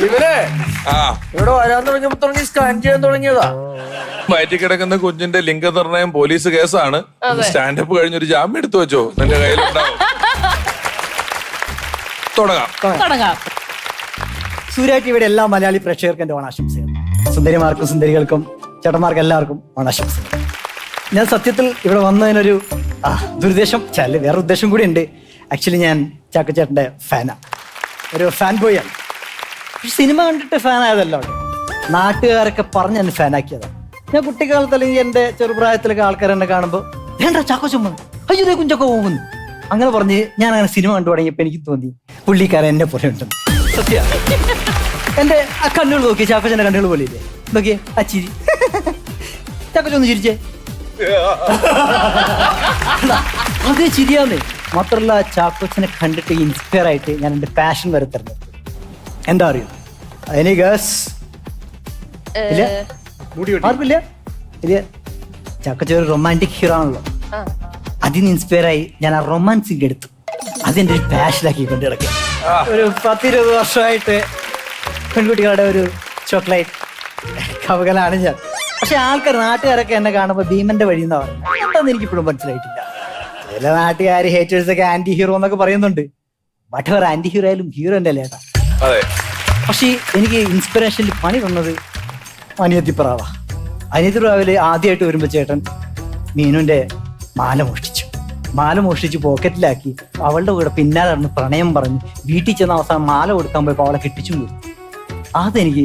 ഇവരെ ഇവിടെ വരാൻ തുടങ്ങിയപ്പോ തുടങ്ങി സ്കാൻ ചെയ്യാൻ തുടങ്ങിയതാ. വയറ്റി കിടക്കുന്ന കുഞ്ഞിന്റെ ലിംഗനിർണയം പോലീസ് കേസാണ്. സ്റ്റാൻഡപ്പ് കഴിഞ്ഞൊരു ജാമ്യം എടുത്തു വെച്ചോ, നിന്റെ കയ്യിലുണ്ടാവും. തുടങ്ങാം. സൂര്യ ടിവിയുടെ എല്ലാ മലയാളി പ്രേക്ഷകർക്കും എന്റെ ഓണാശംസകൾ. സുന്ദരിമാർക്കും സുന്ദരികൾക്കും ചേട്ടന്മാർക്ക് എല്ലാവർക്കും ഓണാശംസകൾ. ഞാൻ സത്യത്തിൽ ഇവിടെ വന്നതിനൊരു ദുരുദ്ദേശം അല്ലെ വേറെ ഉദ്ദേശം കൂടി ഉണ്ട്. ആക്ച്വലി ഞാൻ ചാക്കോ ചേട്ടൻ്റെ ഫാനാണ്, ഒരു ഫാൻ ബോയാണ്. പക്ഷെ സിനിമ കണ്ടിട്ട് ഫാനായതല്ല, നാട്ടുകാരൊക്കെ പറഞ്ഞ് എന്നെ ഫാനാക്കിയതാണ്. ഞാൻ കുട്ടിക്കാലത്ത് അല്ലെങ്കിൽ എൻ്റെ ചെറുപ്രായത്തിലൊക്കെ ആൾക്കാർ എന്നെ കാണുമ്പോൾ വേണ്ട ചാക്കോ ചുമ്മാ അയ്യോ ദേ കുഞ്ചൊക്കെ പോകുന്നു അങ്ങനെ പറഞ്ഞ് ഞാൻ അങ്ങനെ സിനിമ കണ്ടു തുടങ്ങിയപ്പോൾ എനിക്ക് തോന്നി പുള്ളിക്കാരൻ എന്നെ പോലെ ഉണ്ടെന്ന്. സത്യമാണ്. എൻ്റെ ആ കണ്ണുകൾ നോക്കി, ചാക്കോച്ചൻ്റെ കണ്ണുകൾ പോലെ ഇല്ലേ, നോക്കിയേ ആ ചിരി. ചാക്കോച്ചൊന്ന് ചിരിച്ചേ, അതേ ചിരിയാന്നേ. മാത്രമല്ല ചാക്കോച്ചനെ കണ്ടിട്ട് ഇൻസ്പയർ ആയിട്ട് ഞാൻ എൻ്റെ പാഷൻ വരെ തിരഞ്ഞെടുത്തു. എന്താ അറിയോ, എനി ഗേഴ്സ് ഇല്ല ആർക്കില്ല ഇല്ല. ചാക്കോച്ച ഒരു റൊമാൻറ്റിക് ഹീറോ ആണല്ലോ, അതിന് ഇൻസ്പയർ ആയി ഞാൻ ആ റൊമാൻസിങ് എടുത്തു, അതെന്റെ ഒരു പാഷനാക്കി കൊണ്ട് കിടക്കുക. ഒരു 10-20 വർഷമായിട്ട് പെൺകുട്ടികളുടെ ഒരു ചോക്ലേറ്റ് കവകലാണ് ഞാൻ. പക്ഷെ നാട്ടുകാരൊക്കെ എന്നെ കാണുമ്പോൾ ഭീമന്റെ വഴി എന്നാ പറയുന്നത്. എന്താന്ന് എനിക്കിപ്പോഴും മനസ്സിലായിട്ടില്ല. ചില നാട്ടുകാർ ഹേറ്റേഴ്സ് ഒക്കെ ആന്റി ഹീറോ എന്നൊക്കെ പറയുന്നുണ്ട്. ബട്ട് അവർ ആന്റി ഹീറോ ആയാലും ഹീറോ എൻ്റെ അല്ലേ ഏട്ടാ. പക്ഷേ എനിക്ക് ഇൻസ്പിറേഷനിൽ പണി തന്നത് അനിയത്തിപ്രാവ. അനിയത്തിപ്രാവില് ആദ്യമായിട്ട് വരുമ്പോൾ ചേട്ടൻ മീനുവിന്റെ മാല മോഷ്ടിച്ചു പോക്കറ്റിലാക്കി അവളുടെ കൂടെ പിന്നാലെ നടന്ന് പ്രണയം പറഞ്ഞ് വീട്ടിൽ ചെന്ന അവസാനം മാല കൊടുക്കാൻ പോയപ്പോൾ അവളെ കെട്ടിച്ചും പോയി. അതെനിക്ക്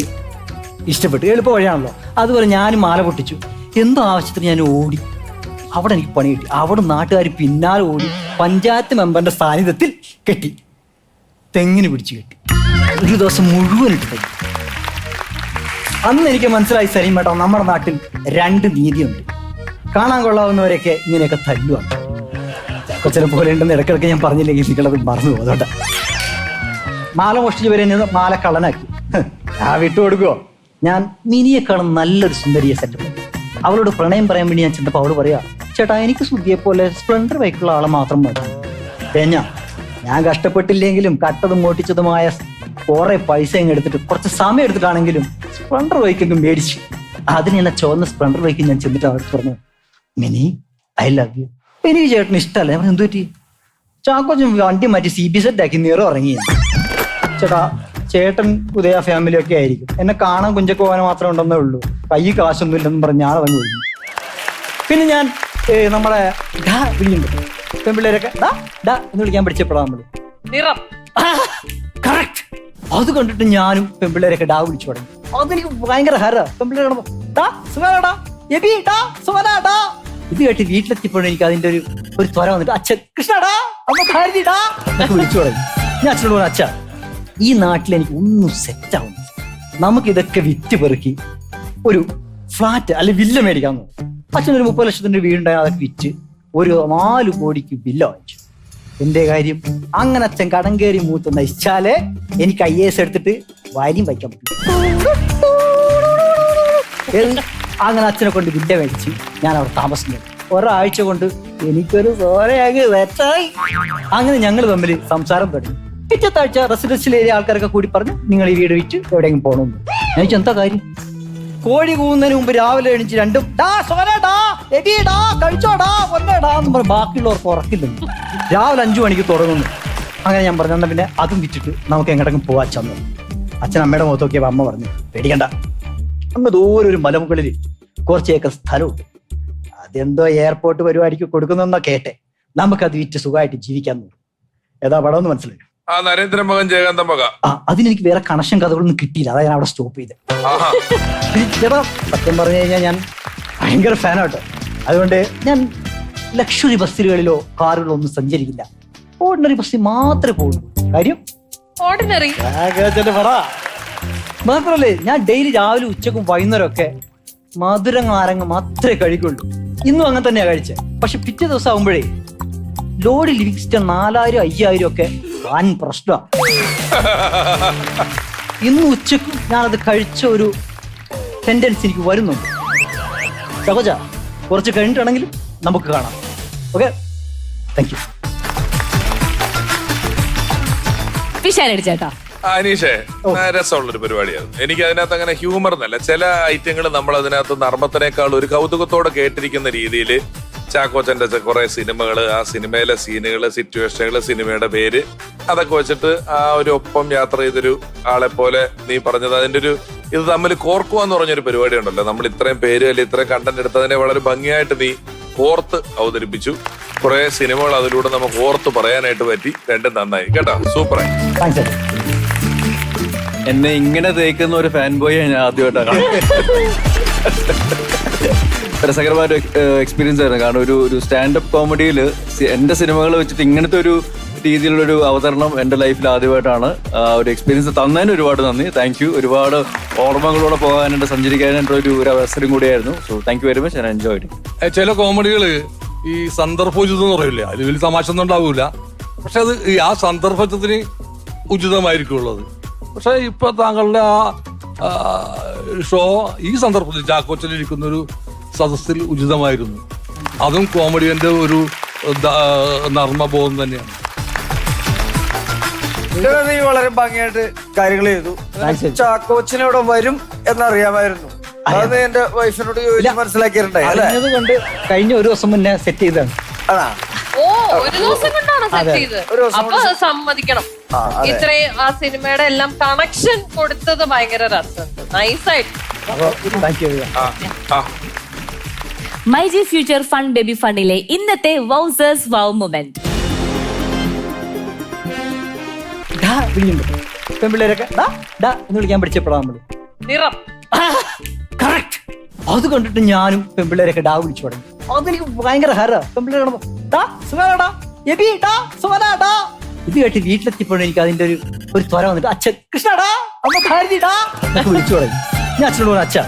ഇഷ്ടപ്പെട്ടു, എളുപ്പ വഴിയാണല്ലോ. അതുപോലെ ഞാനും മാല പൊട്ടിച്ചു. എന്തോ ആവശ്യത്തിന് ഞാൻ ഓടി, അവിടെ എനിക്ക് പണി കിട്ടി. അവിടെ നാട്ടുകാർ പിന്നാലെ ഓടി പഞ്ചായത്ത് മെമ്പറിന്റെ സാന്നിധ്യത്തിൽ കെട്ടി, തെങ്ങിന് പിടിച്ചു കെട്ടി. ഒരു ദിവസം മുഴുവൻ ഇട്ട് തെങ്ങി. അന്ന് എനിക്ക് മനസ്സിലായി സലീം ഏട്ടാ, നമ്മുടെ നാട്ടിൽ 2 നീതിയുണ്ട്. കാണാൻ കൊള്ളാവുന്നവരൊക്കെ ഇങ്ങനെയൊക്കെ തല്ലുവാണ്. കൊച്ചിനെ പോലെ ഉണ്ടെന്ന് ഇടയ്ക്കിടയ്ക്ക് ഞാൻ പറഞ്ഞില്ലെങ്കിൽ നിങ്ങളത് മറന്നു പോകും. അതുകൊണ്ട് മാല മോഷ്ടിച്ച് വരെ മാല കള്ളനാക്കി വിട്ടുകൊടുക്കുവോ. ഞാൻ മിനിയെക്കാളും നല്ലൊരു സുന്ദരിയെ സെറ്റപ്പ്. അവളോട് പ്രണയം പറയാൻ വേണ്ടി ഞാൻ ചെന്നപ്പോൾ അവള് പറയാ, ചേട്ടാ എനിക്ക് സുധിയെ പോലെ സ്പ്ലെൻഡർ ബൈക്കുള്ള ആളെ മാത്രം മതി. ഞാൻ കഷ്ടപ്പെട്ടില്ലെങ്കിലും കട്ടതും മോട്ടിച്ചതുമായ കുറെ പൈസ ഇങ്ങ് എടുത്തിട്ട് കുറച്ച് സമയം എടുത്തിട്ടാണെങ്കിലും സ്പ്ലെൻഡർ ബൈക്കൊക്കെ മേടിച്ചു. അതിന് എന്നെ ചുവന്ന സ്പ്ലെൻഡർ ബൈക്ക് ഞാൻ ചെന്നിട്ട് അവർക്ക് പറഞ്ഞു, മിനി ഐ ലവ് യു. എനിക്ക് ചേട്ടന് ഇഷ്ടമല്ല. ഞാൻ എന്തു പറ്റി? ചാക്കോച്ചൻ വണ്ടി മാറ്റി CB സെറ്റ് ആക്കി നിറം ഇറങ്ങി. ചേട്ടാ ചേട്ടൻ ഉദയ ഫാമിലി ഒക്കെ ആയിരിക്കും, എന്നെ കാണാൻ കുഞ്ചൊക്കെ പോകാൻ മാത്രമേ ഉണ്ടെന്നേ ഉള്ളൂ, കൈ കാശൊന്നും ഇല്ലെന്ന് പറഞ്ഞ് ഞാൻ അവൻ വിളിച്ചു. പിന്നെ ഞാൻ നമ്മുടെ വിളിയുണ്ട് പെൺപിള്ളേരൊക്കെ ഡാ എന്ന് വിളിക്കാൻ പഠിച്ചപ്പോഴാ നമ്മള് കറക്റ്റ്. അത് കണ്ടിട്ട് ഞാനും പെൺപിള്ളേരൊക്കെ ഡാ വിളിച്ചു തുടങ്ങി. അതെനിക്ക് ഭയങ്കര ഹര. പെൺപിള്ളേർ കാണുമ്പോ ഇത് കേട്ട് വീട്ടിലെത്തിയപ്പോഴും എനിക്ക് അതിന്റെ ഒരു ത്വര വന്നിട്ട് അച്ഛൻ കൃഷ്ണടാ അമ്മ ഭാരതിടാ എന്നൊക്കെ വിളിച്ചു തുടങ്ങി. ഞാൻ അച്ഛനോട് പറഞ്ഞു, അച്ഛാ ഈ നാട്ടിൽ എനിക്ക് ഒന്നും സെറ്റ് ആവുന്നില്ല, നമുക്കിതൊക്കെ വിറ്റ് പെറുക്കി ഒരു ഫ്ലാറ്റ് അല്ലെ വില്ല മേടിക്കാന്ന്. അച്ഛനൊരു 30 ലക്ഷത്തിന്റെ വീടുണ്ടായി, അതൊക്കെ വിറ്റ് ഒരു 4 കോടിക്ക് വില്ല വാങ്ങിച്ചു. എന്റെ കാര്യം അങ്ങനെ അച്ഛൻ കടം കയറി മൂത്ത് നയിച്ചാലേ എനിക്ക് IAS എടുത്തിട്ട് വാരിയും വയ്ക്കാൻ പറ്റും. അങ്ങനെ അച്ഛനെ കൊണ്ട് വില്ല മേടിച്ച് ഞാൻ അവിടെ താമസിക്കുന്നത്. ഒരാഴ്ച കൊണ്ട് എനിക്കൊരു സോരയാകെ വെച്ചായി. അങ്ങനെ ഞങ്ങൾ തമ്മിൽ സംസാരം തുടങ്ങി. പിറ്റത്തെ ആഴ്ച റെസിഡൻഷ്യൽ ഏരിയ ആൾക്കാരൊക്കെ കൂടി പറഞ്ഞു, നിങ്ങൾ ഈ വീട് വിറ്റ് എവിടെയെങ്കിലും പോകണമെന്ന്. എനിക്ക് എന്താ കാര്യം? കോഴി കൂവുന്നതിന് മുമ്പ് രാവിലെ എണീച്ച് രണ്ടും കഴിച്ചോടാ കൊന്നേടാ എന്ന് പറഞ്ഞ് ബാക്കിയുള്ളവർക്ക് ഉറക്കില്ലെന്ന്. രാവിലെ 5 മണിക്ക് തുടങ്ങുന്നു. അങ്ങനെ ഞാൻ പറഞ്ഞു, പിന്നെ അതും വിറ്റിട്ട് നമുക്ക് എങ്ങോട്ടെങ്കിലും പോവാ അച്ഛൻ. അച്ഛൻ അമ്മയുടെ മുഖത്ത് നോക്കിയപ്പോൾ അമ്മ പറഞ്ഞു, പേടിക്കണ്ട, അമ്മ ദൂരെ ഒരു മലമുകളിൽ കുറച്ച് ഏക്കർ സ്ഥലമുണ്ട്, അതെന്തോ എയർപോർട്ട് പരിപാടിക്ക് കൊടുക്കുന്നെന്നോ കേട്ടെ, നമുക്കത് വിറ്റ് സുഖമായിട്ട് ജീവിക്കാൻ. ഏതാ പടം എന്ന് മനസ്സിലായി? നരേന്ദ്രമകൻ ജയകാന്തൻ മക. അതിനെനിക്ക് വേറെ കണക്ഷൻ കഥകളൊന്നും കിട്ടിയില്ല, അതാ ഞാൻ അവിടെ സ്റ്റോപ്പ് ചെയ്തത്. ചേട്ടാ സത്യം പറഞ്ഞു കഴിഞ്ഞാൽ ഞാൻ ഭയങ്കര ഫാനാട്ടോ. അതുകൊണ്ട് ഞാൻ ലക്ഷറി ബസ്സുകളിലോ കാറുകളോ ഒന്നും സഞ്ചരിക്കില്ല, ഓർഡിനറി ബസ്സിൽ മാത്രമേ പോകുള്ളൂ. കാര്യം ഓർഡിനറി മാത്രമല്ലേ, ഞാൻ ഡെയിലി രാവിലെ ഉച്ചക്കും വൈകുന്നേരം ഒക്കെ മധുരം നാരങ്ങ മാത്രമേ കഴിക്കുള്ളൂ. ഇന്നും അങ്ങനെ തന്നെയാ കഴിച്ചത്. പക്ഷെ പിറ്റേ ദിവസം ആകുമ്പോഴേ ലോഡ് ലിവിങ്സ്റ്റൺ 4000-5000 ഒക്കെ വൻ പ്രശ്നമാണ്. ഇന്ന് ഉച്ചക്കും ഞാനത് കഴിച്ച ഒരു ടെൻഡൻസി എനിക്ക് വരുന്നുണ്ട്. ചകോച്ച കുറച്ച് കഴിഞ്ഞിട്ടാണെങ്കിലും നമുക്ക് കാണാം. Okay, thank you. ചേട്ടാ അനീഷേ, രസമുള്ളൊരു പരിപാടിയായിരുന്നു. എനിക്ക് അതിനകത്ത് അങ്ങനെ ഹ്യൂമർ എന്നല്ല, ചില ഐറ്റങ്ങൾ നമ്മൾ അതിനകത്ത് നർമ്മത്തിനേക്കാൾ ഒരു കൗതുകത്തോടെ കേട്ടിരിക്കുന്ന രീതിയിൽ ചാക്കോച്ചന്റെ കുറെ സിനിമകള്, ആ സിനിമയിലെ സീനുകള്, സിറ്റുവേഷനുകള്, സിനിമയുടെ പേര്, അതൊക്കെ വെച്ചിട്ട് ആ ഒരു ഒപ്പം യാത്ര ചെയ്തൊരു ആളെ പോലെ നീ പറഞ്ഞത് അതിന്റെ ഒരു ഇത് തമ്മിൽ കോർക്കുക എന്ന് പറഞ്ഞൊരു പരിപാടി ഉണ്ടല്ലോ. നമ്മൾ ഇത്രയും പേര് അല്ലെങ്കിൽ ഇത്രയും കണ്ടന്റ് എടുത്തതിനെ വളരെ ഭംഗിയായിട്ട് നീ ഓർത്ത് അവതരിപ്പിച്ചു. കുറെ സിനിമകൾ അതിലൂടെ നമുക്ക് ഓർത്ത് പറയാനായിട്ട് പറ്റി. രണ്ടും നന്നായി കേട്ടോ, സൂപ്പറായി. എന്നെ ഇങ്ങനെ തേക്കുന്ന ഒരു ഫാൻ ബോയെ ഞാൻ ആദ്യമായിട്ടാണ് രസകരമായ എക്സ്പീരിയൻസ് ആയിരുന്നു. കാരണം ഒരു സ്റ്റാൻഡപ്പ് കോമഡിയിൽ എന്റെ സിനിമകൾ വെച്ചിട്ട് ഇങ്ങനത്തെ ഒരു രീതിയിലുള്ളൊരു അവതരണം എന്റെ ലൈഫിൽ ആദ്യമായിട്ടാണ്. ഒരു എക്സ്പീരിയൻസ് തന്നതിന് ഒരുപാട് നന്ദി. Thank you. ഒരുപാട് ഓർമ്മകളോടെ പോകാനായിട്ട് സഞ്ചരിക്കാനായിട്ട് ഒരു അവസരം കൂടിയായിരുന്നു. So thank you very much. ഞാൻ എൻജോയ് ചെയ്തു. ചില കോമഡികള് ഈ സന്ദർഭോചിതം എന്ന് പറയില്ലേ, അതിൽ വലിയ തമാശ ഒന്നും ഉണ്ടാവൂല. പക്ഷെ അത് ആ സന്ദർഭത്തിന് ഉചിതമായിരിക്കുള്ളത്. പക്ഷെ ഇപ്പൊ താങ്കളുടെ ആ ഷോ ഈ സന്ദർഭത്തിൽ ചാക്കോച്ചനിരിക്കുന്ന ഒരു സദസ്സിൽ ഉചിതമായിരുന്നു. അതും കോമഡിയന്റെ ഒരു നർമ്മബോധം തന്നെയാണ്. നീ വളരെ ഭംഗിയായിട്ട് കാര്യങ്ങൾ ചെയ്തു. ചാക്കോച്ചനോടെ വരും എന്നറിയാമായിരുന്നു. അത് എന്റെ വൈഫിനോട് ചോദിച്ച് മനസ്സിലാക്കിയിട്ടുണ്ടായി അല്ലേ? കൊണ്ട് കഴിഞ്ഞ ഒരു ദിവസം മുന്നേ സെറ്റ് ചെയ്തതാണ്. ഓ, ഒരു ദിവസം കൊണ്ടാണ് സെറ്റ് ചെയ്തത്. അപ്പൊ സമ്മതിക്കണം. ഇത്രയും ആ സിനിമയുടെ എല്ലാം കണക്ഷൻ കൊടുത്തത് ഭയങ്കര രസമുണ്ട്. നൈസായിട്ട്. My G future fun baby ഫണ്ടിലെ ഇന്നത്തെ വൗസേഴ്സ് വൗ മൊമെന്റ്. പെൺപിള്ളേരൊക്കെ എന്ന് വിളിക്കാൻ പഠിച്ചപ്പോഴാ നമ്മള് നിറം. കറക്റ്റ്. അത് കണ്ടിട്ട് ഞാനും പെൺപിള്ളേരൊക്കെ ഡാ വിളിച്ചു തുടങ്ങി. അതെനിക്ക് ഭയങ്കര ഹര. പെൺപിള്ളേർ ഇത് കേട്ട് വീട്ടിലെത്തിയപ്പോഴും എനിക്ക് അതിന്റെ ഒരു ത്വര വന്നിട്ട് അച്ഛൻ കൃഷ്ണടാ അമ്മ ഭാരതിടാ എന്നൊക്കെ വിളിച്ചു തുടങ്ങി. ഞാൻ അച്ഛനോട് പറഞ്ഞു, അച്ഛാ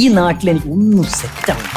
ഈ നാട്ടിൽ എനിക്ക് ഒന്നും സെറ്റാവും.